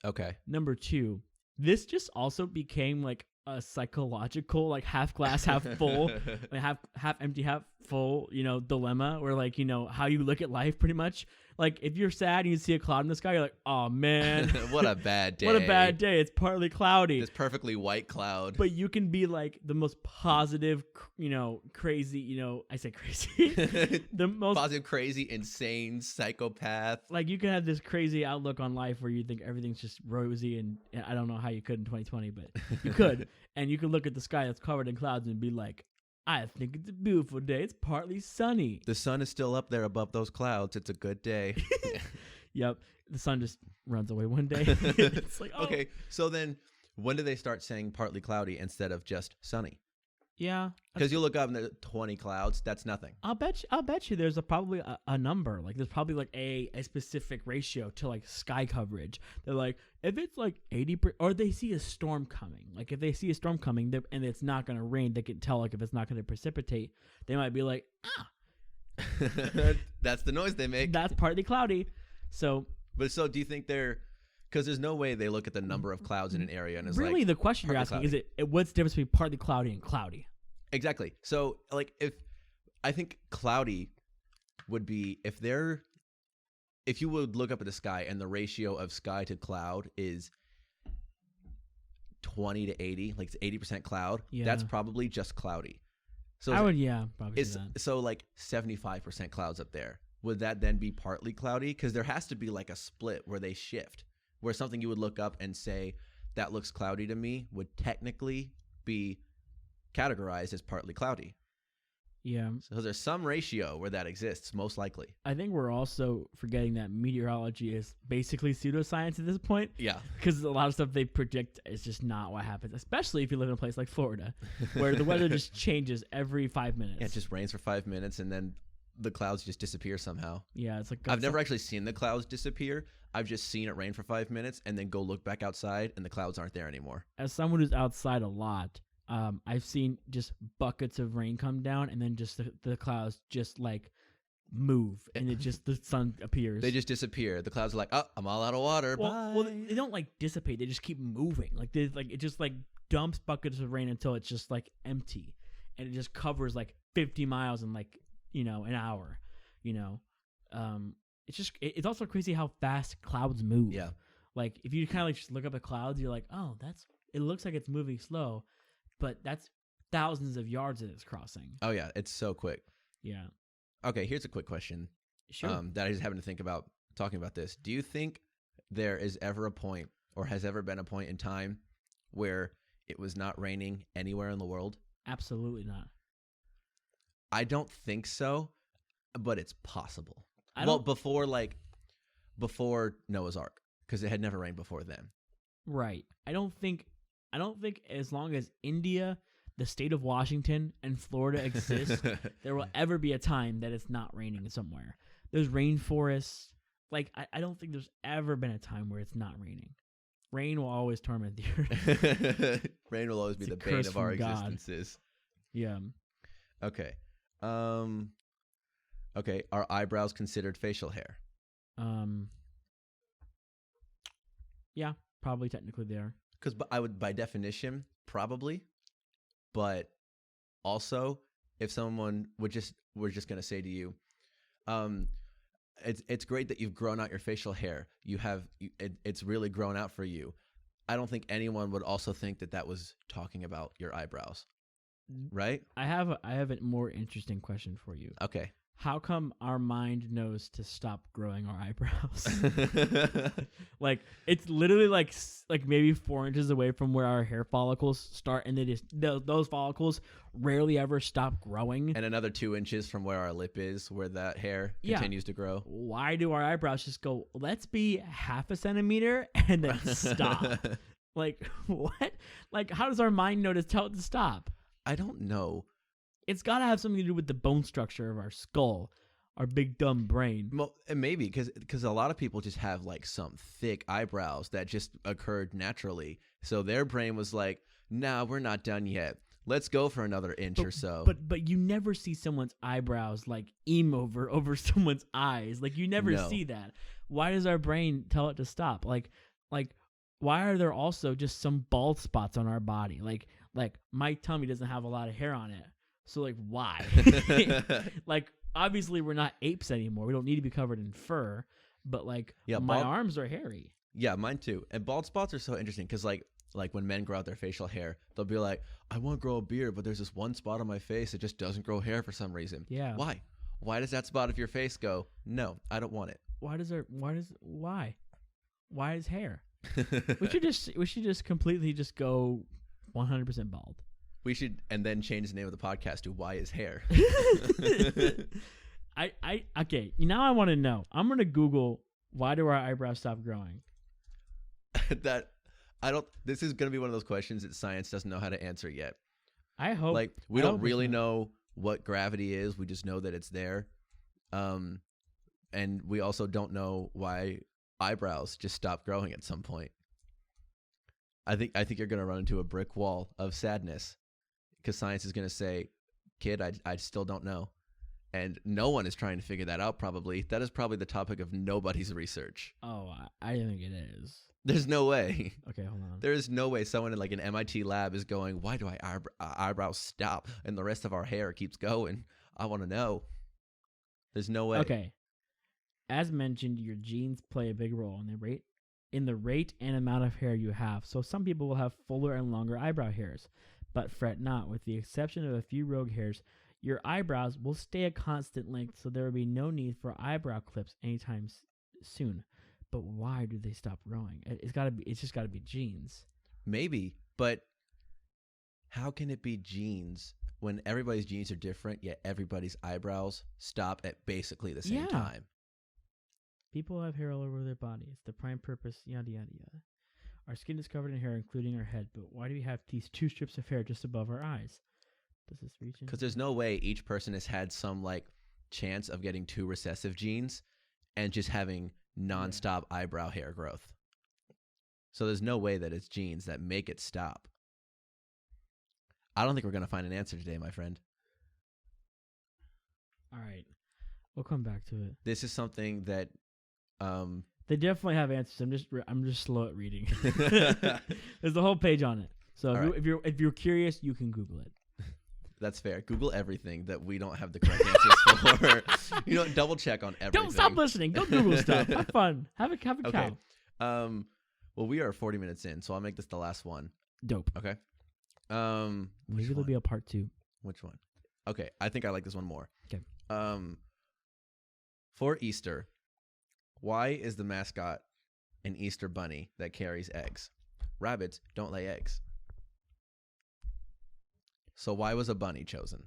Okay. Number two, this just also became like a psychological, like half glass, half full, like half empty, half full, dilemma where like, how you look at life pretty much. Like if you're sad and you see a cloud in the sky, you're like, oh man, What a bad day. what a bad day. It's partly cloudy. This perfectly white cloud. But you can be like the most positive, crazy, I say crazy, the most positive, crazy, insane psychopath. like you can have this crazy outlook on life where you think everything's just rosy, and I don't know how you could in 2020, but you could. And you can look at the sky that's covered in clouds and be like, I think it's a beautiful day. It's partly sunny. The sun is still up there above those clouds. It's a good day. Yep. The sun just runs away one day. It's like, oh. Okay, so then when do they start saying partly cloudy instead of just sunny? Yeah. Because you look up and there's 20 clouds. That's nothing. I'll bet you there's probably a number. Like there's probably like a specific ratio to like sky coverage. They're like, if it's like 80%, or they see a storm coming. Like if they see a storm coming and it's not going to rain, they can tell like if it's not going to precipitate. They might be like, That's the noise they make. that's partly cloudy. So Do you think because there's no way they look at the number of clouds in an area and it's really like, the question you're partly asking is what's the difference between partly cloudy and cloudy? Exactly. So like I think cloudy would be if you would look up at the sky and the ratio of sky to cloud is 20 to 80, like it's 80% cloud, Yeah. that's probably just cloudy. So I would, probably it's say that. so like 75% clouds up there. Would that then be partly cloudy? Because there has to be like a split where they shift, where something you would look up and say that looks cloudy to me would technically be categorized as partly cloudy. Yeah. So there's some ratio where that exists, most likely. I think we're also forgetting that meteorology is basically pseudoscience at this point. Yeah. Because a lot of stuff they predict is just not what happens, especially if you live in a place like Florida, where the weather just changes every 5 minutes. Yeah, it just rains for 5 minutes and then the clouds just disappear somehow. Yeah, it's like I've never actually seen the clouds disappear. I've just seen it rain for 5 minutes and then go look back outside and the clouds aren't there anymore. As someone who's outside a lot, I've seen just buckets of rain come down and then just the clouds just like move and it just the sun appears. They just disappear. The clouds are like, oh, I'm all out of water. Bye. Well, they don't like dissipate. They just keep moving. Like it just like dumps buckets of rain until it's just like empty, and it just covers like 50 miles in like an hour. It's just it's also crazy how fast clouds move. Yeah. Like if you kind of like just look up at clouds, you're like, oh, it looks like it's moving slow, but that's thousands of yards that it's crossing. Oh yeah, it's so quick. Yeah. Okay, here's a quick question. Sure. That I just happened to think about talking about this. Do you think there is ever a point, or has ever been a point in time, where it was not raining anywhere in the world? Absolutely not. I don't think so, but it's possible. Before Noah's Ark, because it had never rained before then. Right. I don't think as long as India, the state of Washington, and Florida exist, there will ever be a time that it's not raining somewhere. There's rainforests. Like I don't think there's ever been a time where it's not raining. Rain will always torment the earth. Rain will always be the bane of our existences. Yeah. Okay. Okay. Are eyebrows considered facial hair? Yeah, probably technically they are. Because by definition, probably. But also, if someone we're just gonna say to you, it's great that you've grown out your facial hair. It's really grown out for you. I don't think anyone would also think that was talking about your eyebrows, right? I have a more interesting question for you. Okay. How come our mind knows to stop growing our eyebrows? Like it's literally like maybe 4 inches away from where our hair follicles start, and those follicles rarely ever stop growing. And another 2 inches from where our lip is, where that hair continues to grow. Why do our eyebrows just go? Let's be half a centimeter and then stop. Like what? Like how does our mind know to tell it to stop? I don't know. It's got to have something to do with the bone structure of our skull, our big dumb brain. Well, maybe because a lot of people just have like some thick eyebrows that just occurred naturally. So their brain was like, "Nah, we're not done yet. Let's go for another inch or so." But you never see someone's eyebrows like over someone's eyes. Like you never see that. Why does our brain tell it to stop? Like why are there also just some bald spots on our body? Like my tummy doesn't have a lot of hair on it. So, like, why? Like, obviously, we're not apes anymore. We don't need to be covered in fur. But, like, my arms are hairy. Yeah, mine too. And bald spots are so interesting because, like when men grow out their facial hair, they'll be like, I want to grow a beard, but there's this one spot on my face that just doesn't grow hair for some reason. Yeah. Why? Why does that spot of your face go, no, I don't want it? Why is hair? we should just completely just go 100% bald. We should, and then change the name of the podcast to Why Is Hair? Okay. Now I want to know. I'm going to Google, why do our eyebrows stop growing? This is going to be one of those questions that science doesn't know how to answer yet. I hope. Like, we don't really know what gravity is. We just know that it's there. And we also don't know why eyebrows just stop growing at some point. I think you're going to run into a brick wall of sadness. Because science is going to say, kid, I still don't know. And no one is trying to figure that out, probably. That is probably the topic of nobody's research. Oh, I think it is. There's no way. Okay, hold on. There is no way someone in like an MIT lab is going, why do eyebrows stop and the rest of our hair keeps going? I want to know. There's no way. Okay. As mentioned, your genes play a big role in the rate and amount of hair you have. So some people will have fuller and longer eyebrow hairs. But fret not, with the exception of a few rogue hairs, your eyebrows will stay a constant length, so there will be no need for eyebrow clips anytime soon. But why do they stop growing? It's just got to be genes. Maybe, but how can it be genes when everybody's genes are different, yet everybody's eyebrows stop at basically the same time? People have hair all over their body. It's the prime purpose, yada, yada, yada. Our skin is covered in hair, including our head, but why do we have these 2 strips of hair just above our eyes? Does this reach in? Because there's no way each person has had some, like, chance of getting 2 recessive genes and just having nonstop eyebrow hair growth. So there's no way that it's genes that make it stop. I don't think we're going to find an answer today, my friend. All right. We'll come back to it. This is something that they definitely have answers. I'm just slow at reading. There's a whole page on it. So if you're curious, you can Google it. That's fair. Google everything that we don't have the correct answers for. Double check on everything. Don't stop listening. Don't Google stuff. Have fun. Have a okay. cow. Well, we are 40 minutes in, so I'll make this the last one. Dope. Okay. Maybe there'll be a part 2. Which one? Okay, I think I like this one more. Okay. For Easter, why is the mascot an Easter bunny that carries eggs? Rabbits don't lay eggs. So why was a bunny chosen?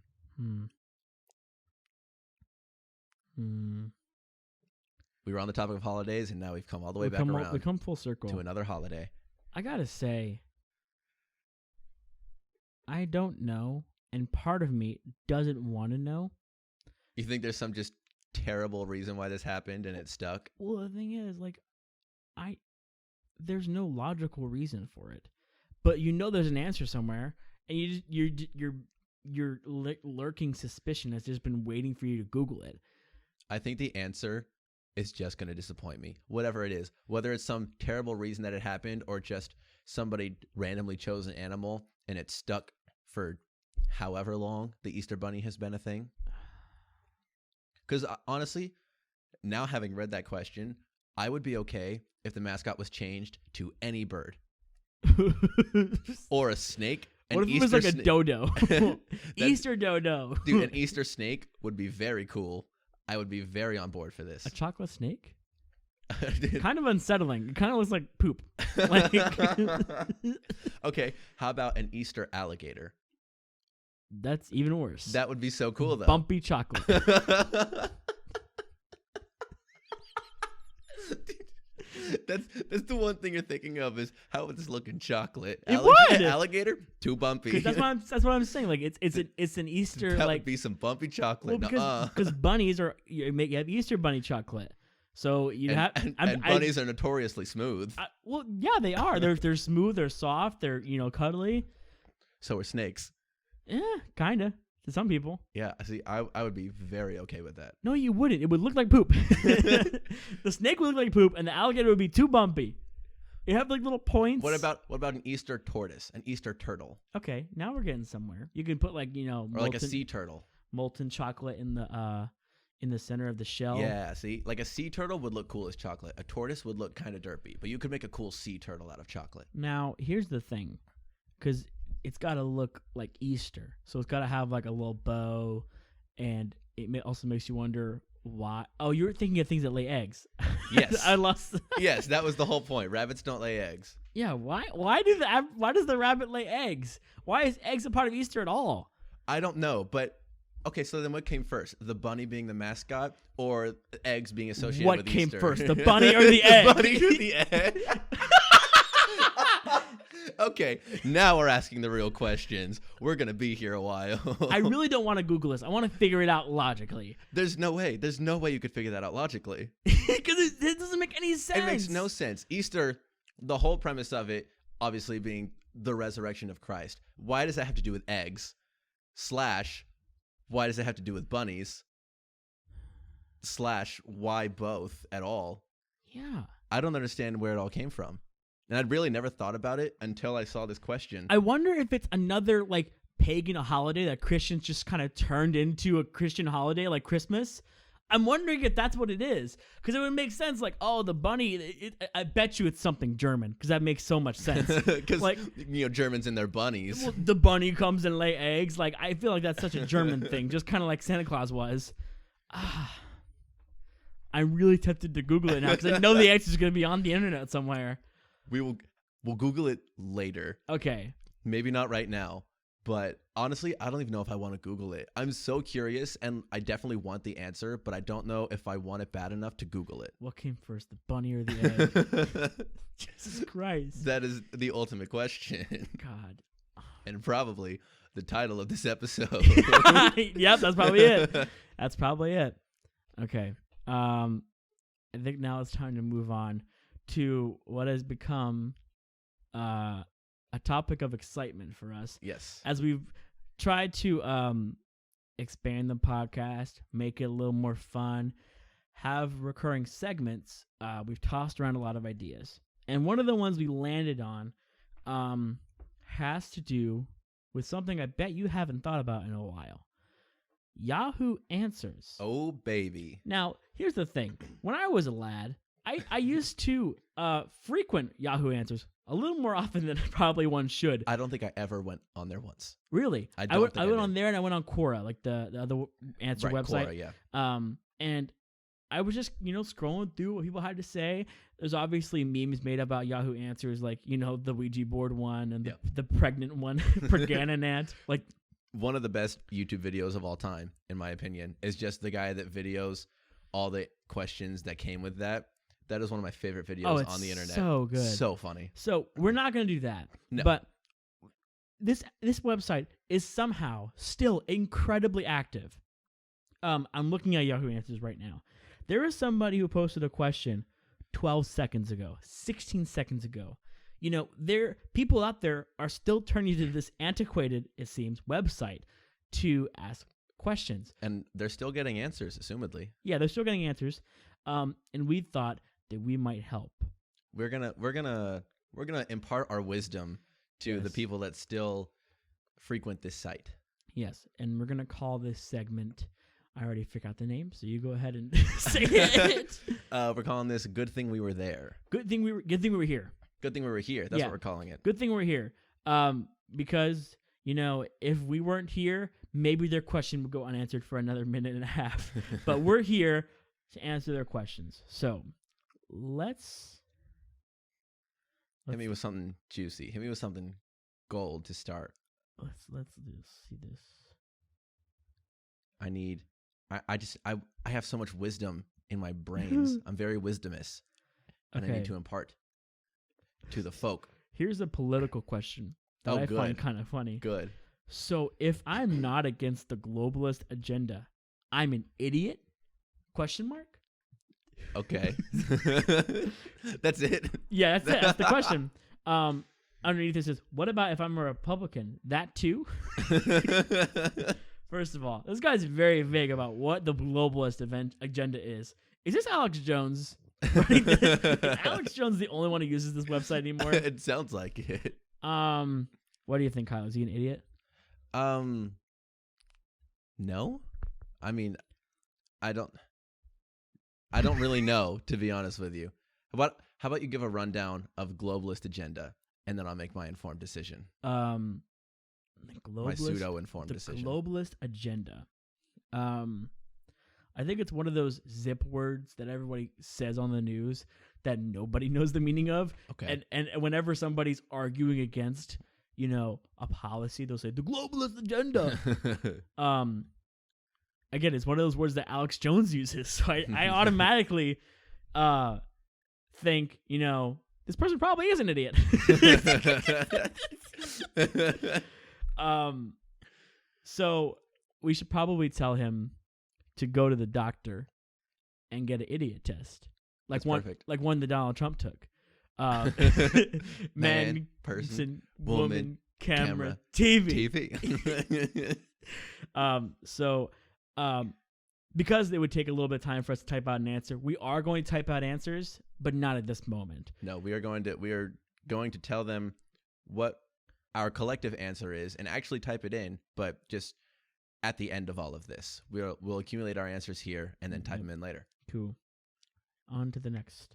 We were on the topic of holidays, and now we've come all the way back around. We come full circle to another holiday. I gotta say, I don't know, and part of me doesn't want to know. You think there's some just terrible reason why this happened and it stuck? Well, the thing is, there's no logical reason for it, but there's an answer somewhere, and your lurking suspicion has just been waiting for you to Google it. I think the answer is just going to disappoint me, whatever it is, whether it's some terrible reason that it happened or just somebody randomly chose an animal and it stuck for however long the Easter Bunny has been a thing. Because honestly, now having read that question, I would be okay if the mascot was changed to any bird or a snake. What if it was like a dodo? Easter dodo. Dude, an Easter snake would be very cool. I would be very on board for this. A chocolate snake? Kind of unsettling. It kind of looks like poop. Like okay, how about an Easter alligator? That's even worse. That would be so cool, though. Bumpy chocolate. That's the one thing you're thinking of is how would this look in chocolate? It would. Alligator, too bumpy. That's what I'm saying. Like it's an Easter that like would be some bumpy chocolate. Well, because bunnies are you have Easter bunny chocolate. So bunnies are notoriously smooth. Well, yeah, they are. They're smooth. They're soft. They're cuddly. So are snakes. Yeah, kinda. To some people. Yeah, see, I would be very okay with that. No, you wouldn't. It would look like poop. The snake would look like poop, and the alligator would be too bumpy. You have like little points. What about an Easter tortoise, an Easter turtle? Okay, now we're getting somewhere. You can put or like a sea turtle, molten chocolate in the center of the shell. Yeah, see, like a sea turtle would look cool as chocolate. A tortoise would look kind of derpy, but you could make a cool sea turtle out of chocolate. Now, here's the thing, because it's got to look like Easter. So it's got to have like a little bow, and it also makes you wonder why. Oh, you're thinking of things that lay eggs. Yes. I lost. Yes, that was the whole point. Rabbits don't lay eggs. Yeah, why does the rabbit lay eggs? Why is eggs a part of Easter at all? I don't know, but okay, so then what came first? The bunny being the mascot or eggs being associated with Easter? What came first, the bunny or the egg? The bunny or the egg? Okay, now we're asking the real questions. We're going to be here a while. I really don't want to Google this. I want to figure it out logically. There's no way. There's no way you could figure that out logically. Because it doesn't make any sense. It makes no sense. Easter, the whole premise of it, obviously being the resurrection of Christ. Why does that have to do with eggs? / why does it have to do with bunnies? / why both at all? Yeah. I don't understand where it all came from. And I'd really never thought about it until I saw this question. I wonder if it's another like pagan holiday that Christians just kind of turned into a Christian holiday like Christmas. I'm wondering if that's what it is. Because it would make sense like, oh, the bunny, I bet you it's something German because that makes so much sense. Because, like, Germans and their bunnies. Well, the bunny comes and lay eggs. Like, I feel like that's such a German thing, just kind of like Santa Claus was. I'm really tempted to Google it now because I know the answer is going to be on the internet somewhere. We'll Google it later. Okay. Maybe not right now, but honestly, I don't even know if I want to Google it. I'm so curious, and I definitely want the answer, but I don't know if I want it bad enough to Google it. What came first, the bunny or the egg? Jesus Christ. That is the ultimate question. God. And probably the title of this episode. Yep, that's probably it. That's probably it. Okay. I think now it's time to move on to what has become a topic of excitement for us Yes. as we've tried to expand the podcast, make it a little more fun, have recurring segments. We've tossed around a lot of ideas, and one of the ones we landed on has to do with something I bet you haven't thought about in a while. Yahoo Answers. Oh, baby. Now, here's the thing. When I was a lad, I used to frequent Yahoo Answers a little more often than probably one should. I don't think I ever went on there once. Really? I went did. on there and I went on Quora, like the other answer Right, website. Quora, yeah. And I was just, scrolling through what people had to say. There's obviously memes made about Yahoo Answers, like, the Ouija board one and Yep. the pregnant one, Pregananant. Like, One of the best YouTube videos of all time, in my opinion, is just the guy that videos all the questions that came with that. That is one of my favorite videos on the internet. So good. So funny. So we're not going to do that. No. But this website is somehow still incredibly active. I'm looking at Yahoo Answers right now. There is somebody who posted a question 12 seconds ago, 16 seconds ago. People out there are still turning to this antiquated, it seems, website to ask questions. And they're still getting answers, assumedly. Yeah, they're still getting answers. And we thought that we might help. We're gonna impart our wisdom to the Yes. people that still frequent this site. Yes, and we're gonna call this segment. I already figured out the name, so you go ahead and say it. We're calling this "Good Thing We Were There." Good thing we were here. Good thing we were here. That's Yeah. what we're calling it. Good thing we're here. Because if we weren't here, maybe their question would go unanswered for another minute and a half. But we're here to answer their questions. So let's Hit me with something juicy. Hit me with something gold to start. let's just see this. I have so much wisdom in my brains. I'm very wisdomous, and I Okay. need to impart to the folk. Here's a political question that Oh, I find good. kind of funny. Good. So if I'm not against the globalist agenda, I'm an idiot? Question mark? Okay. That's it. Yeah, that's it. That's the question. Underneath it says, what about if I'm a Republican? That too? First of all, this guy's very vague about what the globalist agenda is. Is this Alex Jones? Is Alex Jones the only one who uses this website anymore? It sounds like it. What do you think, Kyle? Is he an idiot? No. I mean, I don't really know, to be honest with you. How about you give a rundown of globalist agenda, and then I'll make my informed decision. My pseudo-informed decision. The globalist agenda. I think it's one of those zip words that everybody says on the news that nobody knows the meaning of. Okay. And whenever somebody's arguing against, a policy, they'll say the globalist agenda. Again, it's one of those words that Alex Jones uses. So I automatically think, this person probably is an idiot. So we should probably tell him to go to the doctor and get an idiot test, That's one perfect. like one that Donald Trump took. Man, person, woman, woman, camera, TV. TV. Because it would take a little bit of time for us to type out an answer, we are going to type out answers, but not at this moment. No, we are going to tell them what our collective answer is and actually type it in, but just at the end of all of this. We'll accumulate our answers here and then type them in later. Cool. On to the next.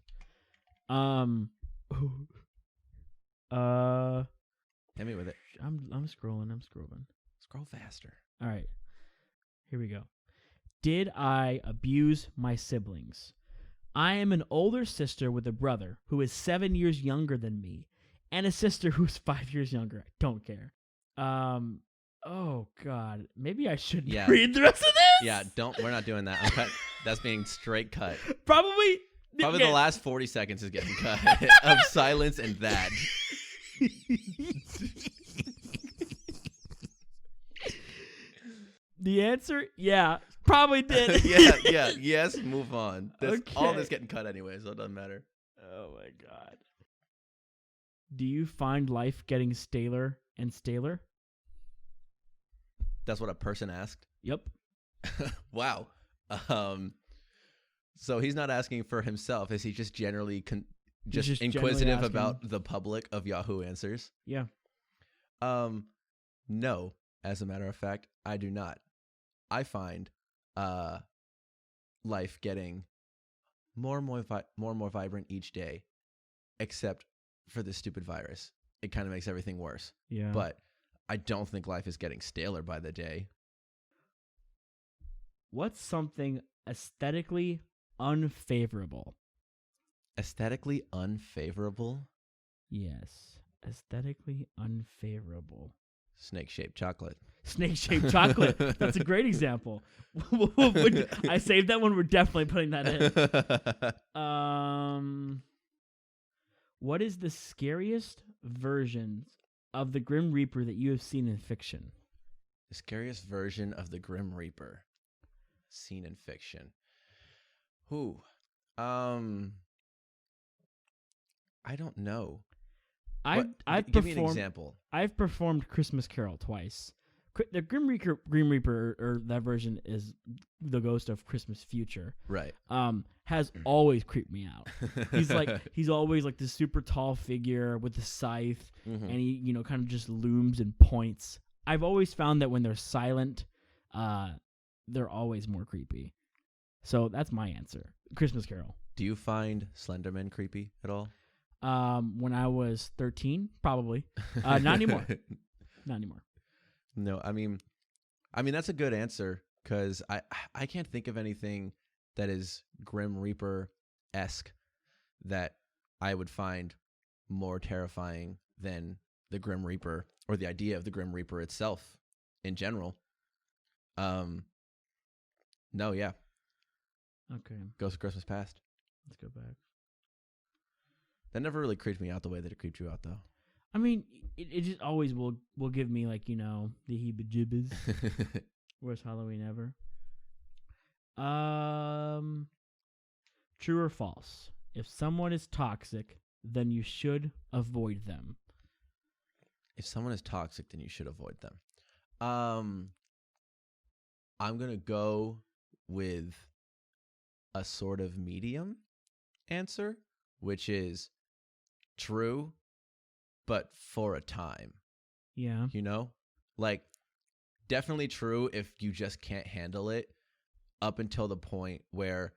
Hit me with it. I'm scrolling. Scroll faster. All right. Here we go. Did I abuse my siblings? I am an older sister with a brother who is 7 years younger than me and a sister who's 5 years younger. I don't care. Oh God. Maybe I shouldn't read the rest of this. Yeah, we're not doing that. That's being straight cut. Probably the last 40 seconds is getting cut of silence and that. The answer, yeah, probably did. Yes, move on. All this getting cut anyway, so it doesn't matter. Oh my god. Do you find life getting staler and staler? That's what a person asked? Yep. Wow. So he's not asking for himself. Is he just generally just inquisitive about the public of Yahoo Answers? Yeah. No, as a matter of fact, I do not. I find life getting more and more vibrant each day, except for this stupid virus. It kind of makes everything worse. Yeah. But I don't think life is getting staler by the day. What's something aesthetically unfavorable? Aesthetically unfavorable? Yes. Aesthetically unfavorable. Snake-shaped chocolate. Snake-shaped chocolate. That's a great example. I saved that one. We're definitely putting that in. What is the scariest version of the Grim Reaper that you have seen in fiction? The scariest version of the Grim Reaper seen in fiction. Who? I don't know. Give me an example. I've performed Christmas Carol twice. The Grim Reaper, or that version is the ghost of Christmas Future. Right. Has always creeped me out. He's always like this super tall figure with a scythe, and he kind of just looms and points. I've always found that when they're silent, they're always more creepy. So that's my answer. Christmas Carol. Do you find Slenderman creepy at all? When I was 13, probably. Not anymore. Not anymore. No, I mean that's a good answer, because I can't think of anything that is Grim Reaper-esque that I would find more terrifying than the Grim Reaper, or the idea of the Grim Reaper itself in general. No, yeah. Okay. Ghost of Christmas Past. Let's go back. That never really creeped me out the way that it creeped you out, though. I mean, it just always will give me, like, the heebie-jeebies. Worst Halloween ever. True or false? If someone is toxic, then you should avoid them. If someone is toxic, then you should avoid them. I'm going to go with a sort of medium answer, which is true, but for a time. Yeah. Like, definitely true if you just can't handle it, up until the point where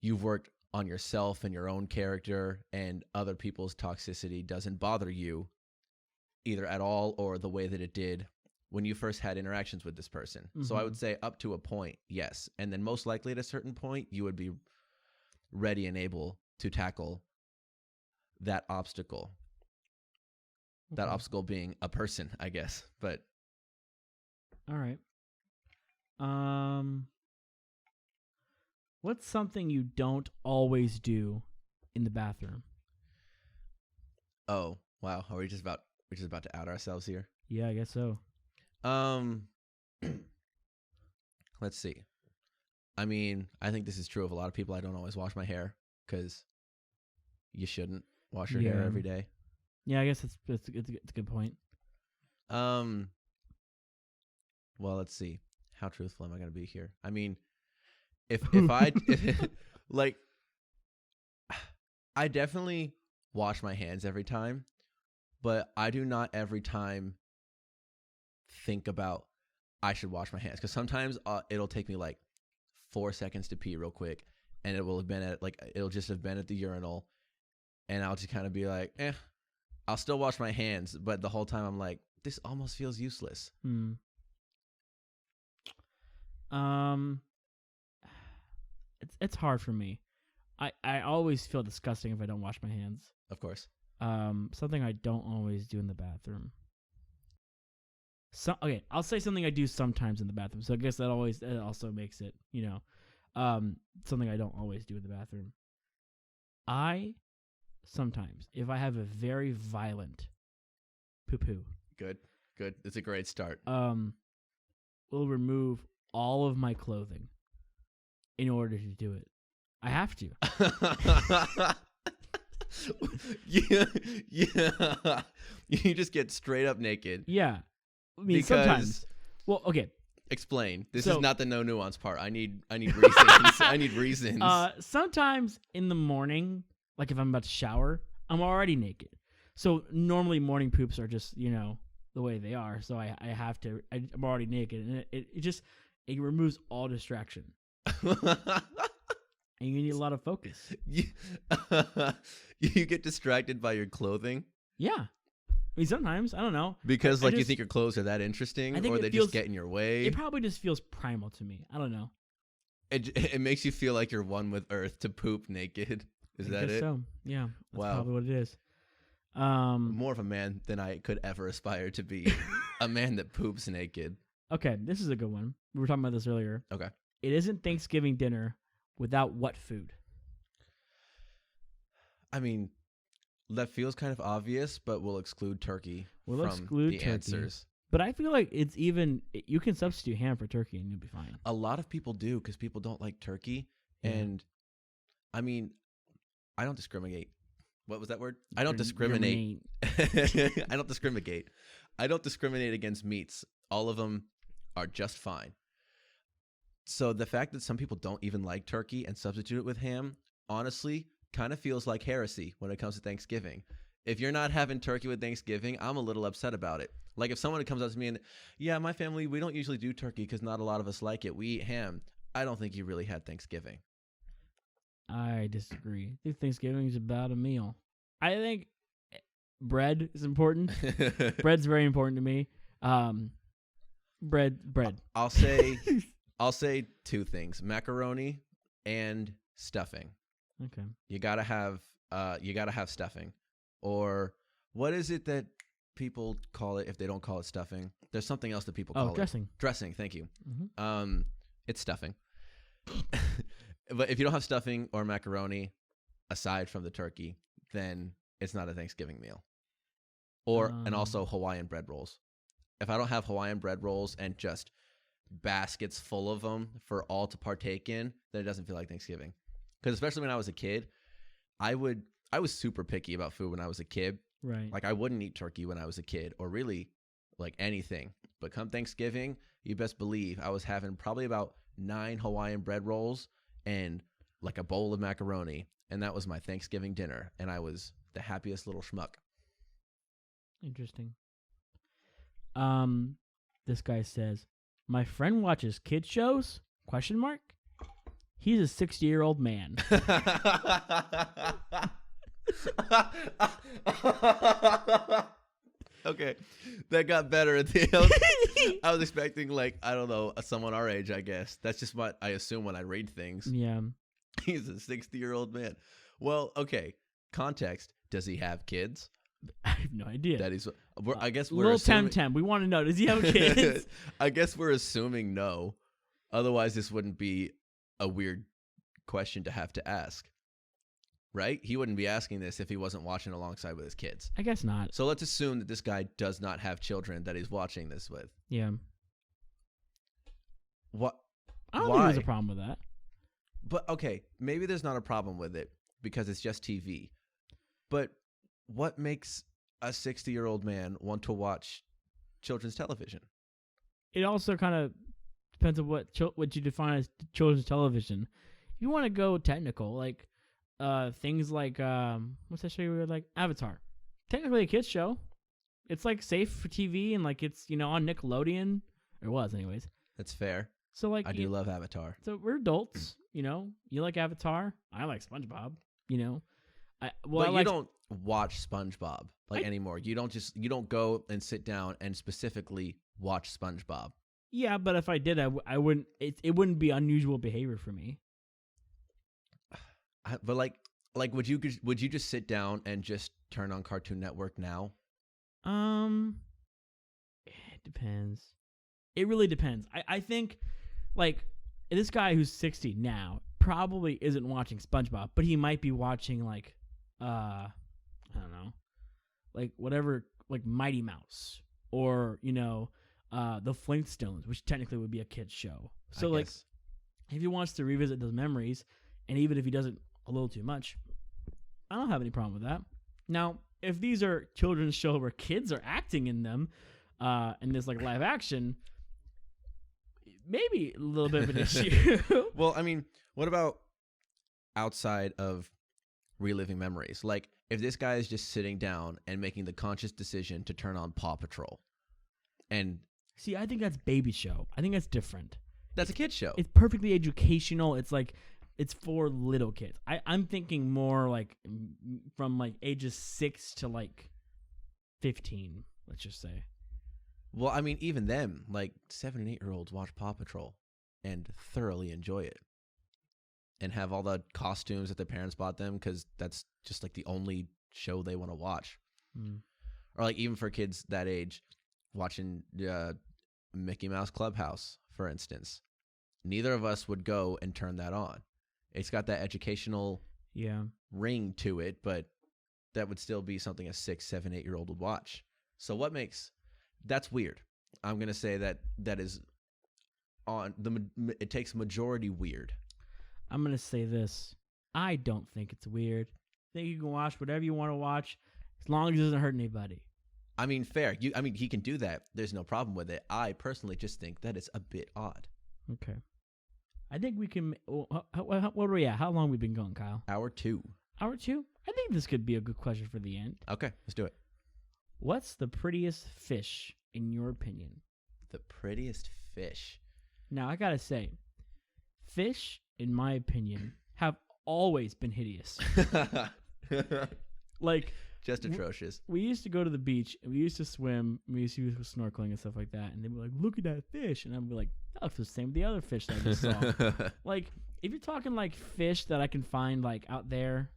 you've worked on yourself and your own character, and other people's toxicity doesn't bother you either at all or the way that it did when you first had interactions with this person. So I would say up to a point, yes. And then most likely at a certain point, you would be ready and able to tackle that obstacle. Okay. That obstacle being a person, I guess. But all right. What's something you don't always do in the bathroom? Oh, wow. Are we just about to out ourselves here? Yeah, I guess so. Let's see. I mean, I think this is true of a lot of people. I don't always wash my hair, because you shouldn't wash your hair every day. Yeah, I guess it's a good point. Well, let's see. How truthful am I going to be here? I mean, if like, I definitely wash my hands every time, but I do not every time think about I should wash my hands, because sometimes it'll take me like 4 seconds to pee real quick, and it'll just have been at the urinal, and I'll just kind of be like, I'll still wash my hands, but the whole time I'm like, this almost feels useless. It's hard for me. I always feel disgusting if I don't wash my hands. Of course. Something I don't always do in the bathroom. Okay, I'll say something I do sometimes in the bathroom. So I guess that also makes it, something I don't always do in the bathroom. Sometimes, if I have a very violent poo-poo. Good. It's a great start. Will remove all of my clothing in order to do it. I have to. yeah. You just get straight up naked. Yeah. I mean, Because- sometimes. Well, okay. Explain. This So- is not the no nuance part. I need reasons. I need reasons. Sometimes in the morning, like if I'm about to shower, I'm already naked. So normally morning poops are just, the way they are. So I have to, I'm already naked. And it removes all distraction. And you need a lot of focus. You get distracted by your clothing Yeah. I mean, sometimes, I don't know. because I you just- think your clothes are that interesting, I think or it they feels- just get in your way. It probably just feels primal to me. I don't know. It makes you feel like you're one with Earth to poop naked. Is I that guess it? So, yeah. That's Wow. probably what it is. More of a man than I could ever aspire to be. A man that poops naked. Okay, this is a good one. We were talking about this earlier. Okay. It isn't Thanksgiving dinner without what food? I mean, that feels kind of obvious, but we'll exclude turkey We'll from exclude the turkey. answers. But I feel like you can substitute ham for turkey and you'll be fine. A lot of people do because people don't like turkey. Yeah. And I mean, I don't discriminate. What was that word? I don't discriminate. I don't discriminate. I don't discriminate against meats. All of them are just fine. So the fact that some people don't even like turkey and substitute it with ham, honestly, kind of feels like heresy when it comes to Thanksgiving. If you're not having turkey with Thanksgiving, I'm a little upset about it. Like if someone comes up to me and, yeah, my family, we don't usually do turkey because not a lot of us like it. We eat ham. I don't think you really had Thanksgiving. I disagree. I think Thanksgiving is about a meal. I think bread is important. Bread's very important to me. Bread. I'll say two things: macaroni and stuffing. Okay. You gotta have stuffing. Or what is it that people call it if they don't call it stuffing? There's something else that people call dressing. it. Dressing. Thank you. Mm-hmm. It's stuffing. But if you don't have stuffing or macaroni aside from the turkey, then it's not a Thanksgiving meal. And also Hawaiian bread rolls. If I don't have Hawaiian bread rolls and just baskets full of them for all to partake in, then it doesn't feel like Thanksgiving. Because especially when I was a kid, I was super picky about food when I was a kid. Right. Like I wouldn't eat turkey when I was a kid, or really like anything. But come Thanksgiving, you best believe I was having probably about 9 Hawaiian bread rolls and like a bowl of macaroni. And that was my Thanksgiving dinner. And I was the happiest little schmuck. Interesting. This guy says, my friend watches kid shows? ? He's a 60-year-old man. Okay, that got better at the end. I was expecting like, I don't know, someone our age, I guess. That's just what I assume when I read things. Yeah. He's a 60-year-old man. Well, okay. Context. Does he have kids? I have no idea. That is, I guess we're Little assuming. Temtem. We want to know, does he have kids? I guess we're assuming no. Otherwise, this wouldn't be a weird question to have to ask. Right? He wouldn't be asking this if he wasn't watching alongside with his kids. I guess not. So let's assume that this guy does not have children that he's watching this with. Yeah. What? I don't Why? think there's a problem with that. But okay, maybe there's not a problem with it because it's just TV. But what makes a 60-year-old man want to watch children's television? It also kind of depends on what you define as children's television. If you want to go technical, like things like what's that show you were like? Avatar. Technically a kids show. It's like safe for TV and like it's on Nickelodeon. Or it was anyways. That's fair. So like I do love Avatar. So we're adults, You like Avatar. I like SpongeBob. But you don't watch SpongeBob anymore. You don't go and sit down and specifically watch SpongeBob. Yeah, but if I did, I wouldn't. It wouldn't be unusual behavior for me. But like, would you just sit down and just turn on Cartoon Network now? It depends. It really depends. I think, like, this guy who's 60 now probably isn't watching SpongeBob, but he might be watching like, I don't know, like whatever, like Mighty Mouse or the Flintstones, which technically would be a kid's show. So like, if he wants to revisit those memories, and even if he does it a little too much, I don't have any problem with that. Now, if these are children's show where kids are acting in them, and there's like live action, maybe a little bit of an issue. Well, I mean, what about outside of reliving memories? Like, if this guy is just sitting down and making the conscious decision to turn on Paw Patrol, and see, I think that's baby show. I think that's different. that's a kid's show. It's perfectly educational. It's like, it's for little kids. I'm thinking more like from like ages 6 to like 15, let's just say. Well, I mean, even them, like 7 and 8-year-olds watch Paw Patrol and thoroughly enjoy it, and have all the costumes that their parents bought them because that's just like the only show they want to watch. Or like even for kids that age, watching Mickey Mouse Clubhouse, for instance. Neither of us would go and turn that on. It's got that educational ring to it, but that would still be something a 6, 7, 8-year-old would watch. So what makes that's weird. I'm gonna say that is on it takes majority weird. I'm gonna say this. I don't think it's weird. I think you can watch whatever you want to watch as long as it doesn't hurt anybody. I mean, fair. I mean, he can do that. There's no problem with it. I personally just think that it's a bit odd. Okay. I think we can. What are we at? How long have we been going, Kyle? Hour 2. Hour 2? I think this could be a good question for the end. Okay, let's do it. What's the prettiest fish in your opinion? The prettiest fish. Now, I gotta say, fish, in my opinion, have always been hideous. Like, just atrocious. We used to go to the beach, and we used to swim, we used to do snorkeling and stuff like that, and they'd be like, look at that fish, and I'd be like, that looks the same with the other fish that I just saw. Like, if you're talking like fish that I can find like out there.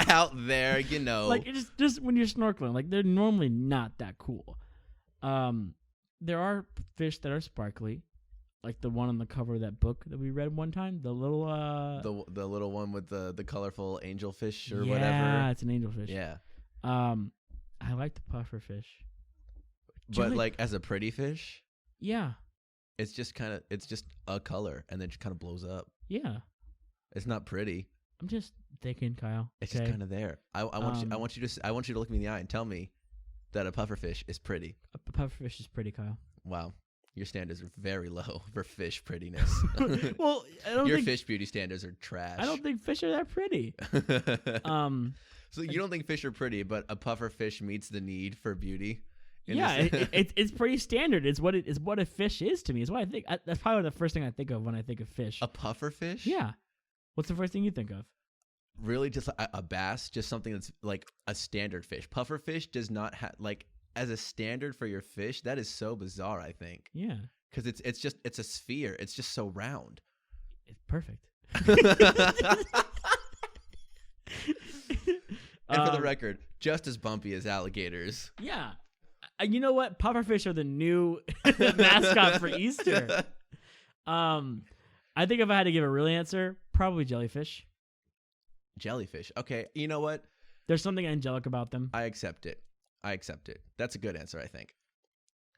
Out there, you know. Like, it's just when you're snorkeling, like, they're normally not that cool. There are fish that are sparkly, like the one on the cover of that book that we read one time, the little the little one with the colorful angelfish or yeah, whatever. Yeah, it's an angelfish. Yeah. I like the pufferfish. But like as a pretty fish? Yeah. It's just a color and then just kind of blows up. Yeah. It's not pretty. I'm just thinking, Kyle. It's just kind of there. I want you to look me in the eye and tell me that a pufferfish is pretty. A pufferfish is pretty, Kyle. Wow. Your standards are very low for fish prettiness. Well, your fish beauty standards are trash. I don't think fish are that pretty. So you don't think fish are pretty, but a pufferfish meets the need for beauty? Yeah, it's pretty standard. It's what a fish is to me. It's what I think. That's probably the first thing I think of when I think of fish. A pufferfish? Yeah. What's the first thing you think of? Really, just a bass, just something that's like a standard fish. Pufferfish does not have like as a standard for your fish. That is so bizarre. I think. Yeah. Because it's a sphere. It's just so round. It's perfect. And for the record, just as bumpy as alligators. Yeah. You know what? Pufferfish are the new mascot for Easter. I think if I had to give a real answer, probably jellyfish. Jellyfish. Okay. You know what? There's something angelic about them. I accept it. That's a good answer, I think.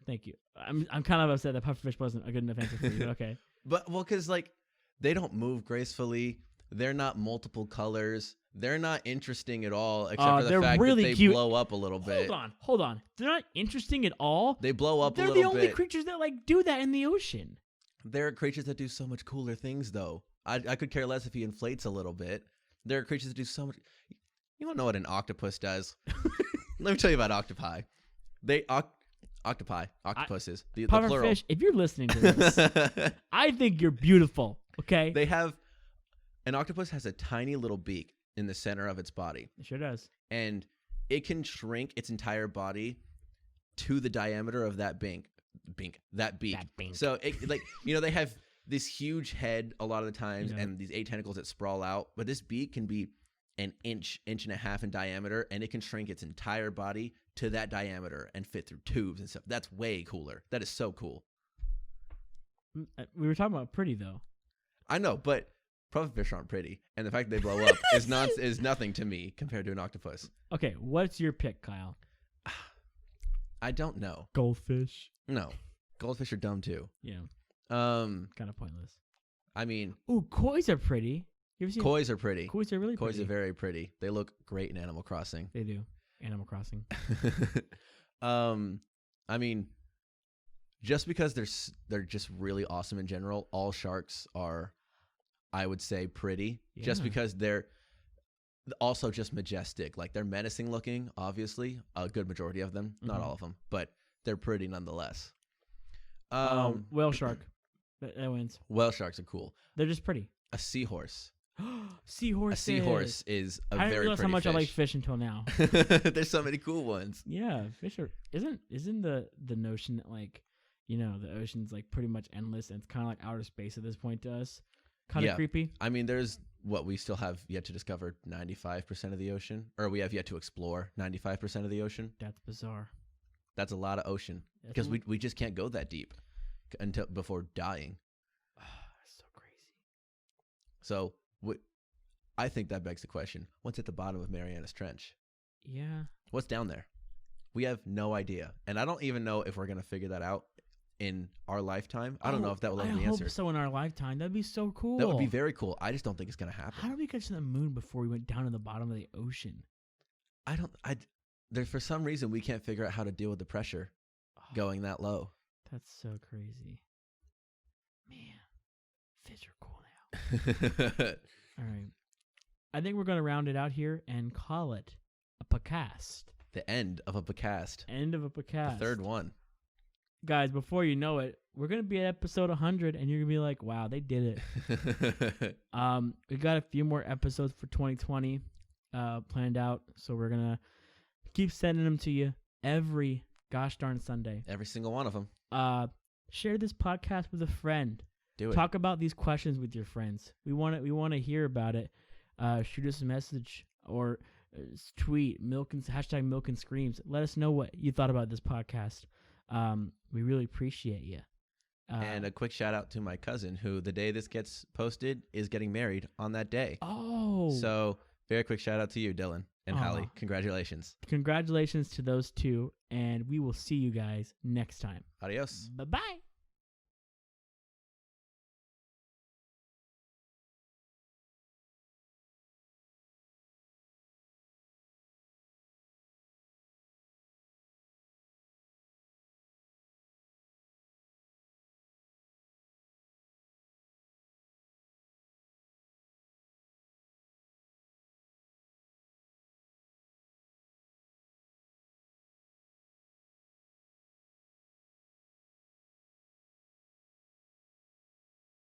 Thank you. I'm kind of upset that pufferfish wasn't a good enough answer for you, but okay. Because like they don't move gracefully. They're not multiple colors. They're not interesting at all, except for the fact really that they cute. Blow up a little bit. Hold on. They're not interesting at all. They blow up a little bit. They're the only creatures that like do that in the ocean. There are creatures that do so much cooler things, though. I could care less if he inflates a little bit. There are creatures that do so much. You don't know what an octopus does. Let me tell you about octopi. Octopuses. The plural. Fish, if you're listening to this, I think you're beautiful. Okay. An octopus has a tiny little beak in the center of its body. It sure does. And it can shrink its entire body to the diameter of that beak. So they have this huge head a lot of the times, and these 8 tentacles that sprawl out. But this beak can be an inch and a half in diameter, and it can shrink its entire body to that diameter and fit through tubes and stuff. That's way cooler. That is so cool. We were talking about pretty though. I know, but pufferfish aren't pretty, and the fact that they blow up is nothing to me compared to an octopus. Okay, what's your pick, Kyle? I don't know. Goldfish. No, goldfish are dumb too. Yeah. Kind of pointless. I mean, Ooh, kois are pretty. You ever seen kois are pretty. Kois are really Kois pretty. are very pretty. They look great in Animal Crossing. They do. Animal Crossing. I mean, just because they're just really awesome in general, all sharks are, I would say, pretty. Just Yeah. because they're also just majestic. Like, they're menacing looking, obviously. A good majority of them. Not Mhm. all of them. But they're pretty nonetheless. Whale shark. That wins. Whale sharks are cool. They're just pretty. A seahorse. Seahorse. A seahorse is a I didn't very realize how pretty much I like fish. fish until now. There's so many cool ones. Yeah, fish are isn't the notion that, like, you know, the ocean's like pretty much endless and it's kind of like outer space at this point to us. Kind of Yeah. creepy. I mean, there's what we still have yet to discover 95% of the ocean, or we have yet to explore 95% of the ocean. That's bizarre. That's a lot of ocean That's because a- we just can't go that deep until before dying. That's so crazy. So I think that begs the question: what's at the bottom of Marianas Trench? Yeah. What's down there? We have no idea, and I don't even know if we're gonna figure that out in our lifetime. I don't know if that will ever be I hope answered. so in our lifetime. That'd be so cool. That would be very cool. I just don't think it's gonna happen. How did we get to the moon before we went down to the bottom of the ocean? There's for some reason we can't figure out how to deal with the pressure Oh, going that low. That's so crazy. Man, fish are cool now. All right. I think we're going to round it out here and call it a podcast. The end of a podcast. End of a podcast. The third one. Guys, before you know it, we're going to be at episode 100 and you're going to be like, wow, they did it. We got a few more episodes for 2020 planned out. So we're going to keep sending them to you every gosh darn Sunday. Every single one of them. Share this podcast with a friend. Do it. Talk about these questions with your friends. We want to hear about it. Shoot us a message or tweet hashtag Milk and Screams. Let us know what you thought about this podcast. We really appreciate you. And a quick shout out to my cousin who, the day this gets posted, is getting married on that day. Oh. So very quick shout out to you, Dylan and Aw. Hallie. Congratulations. Congratulations to those two. And we will see you guys next time. Adios. Bye-bye.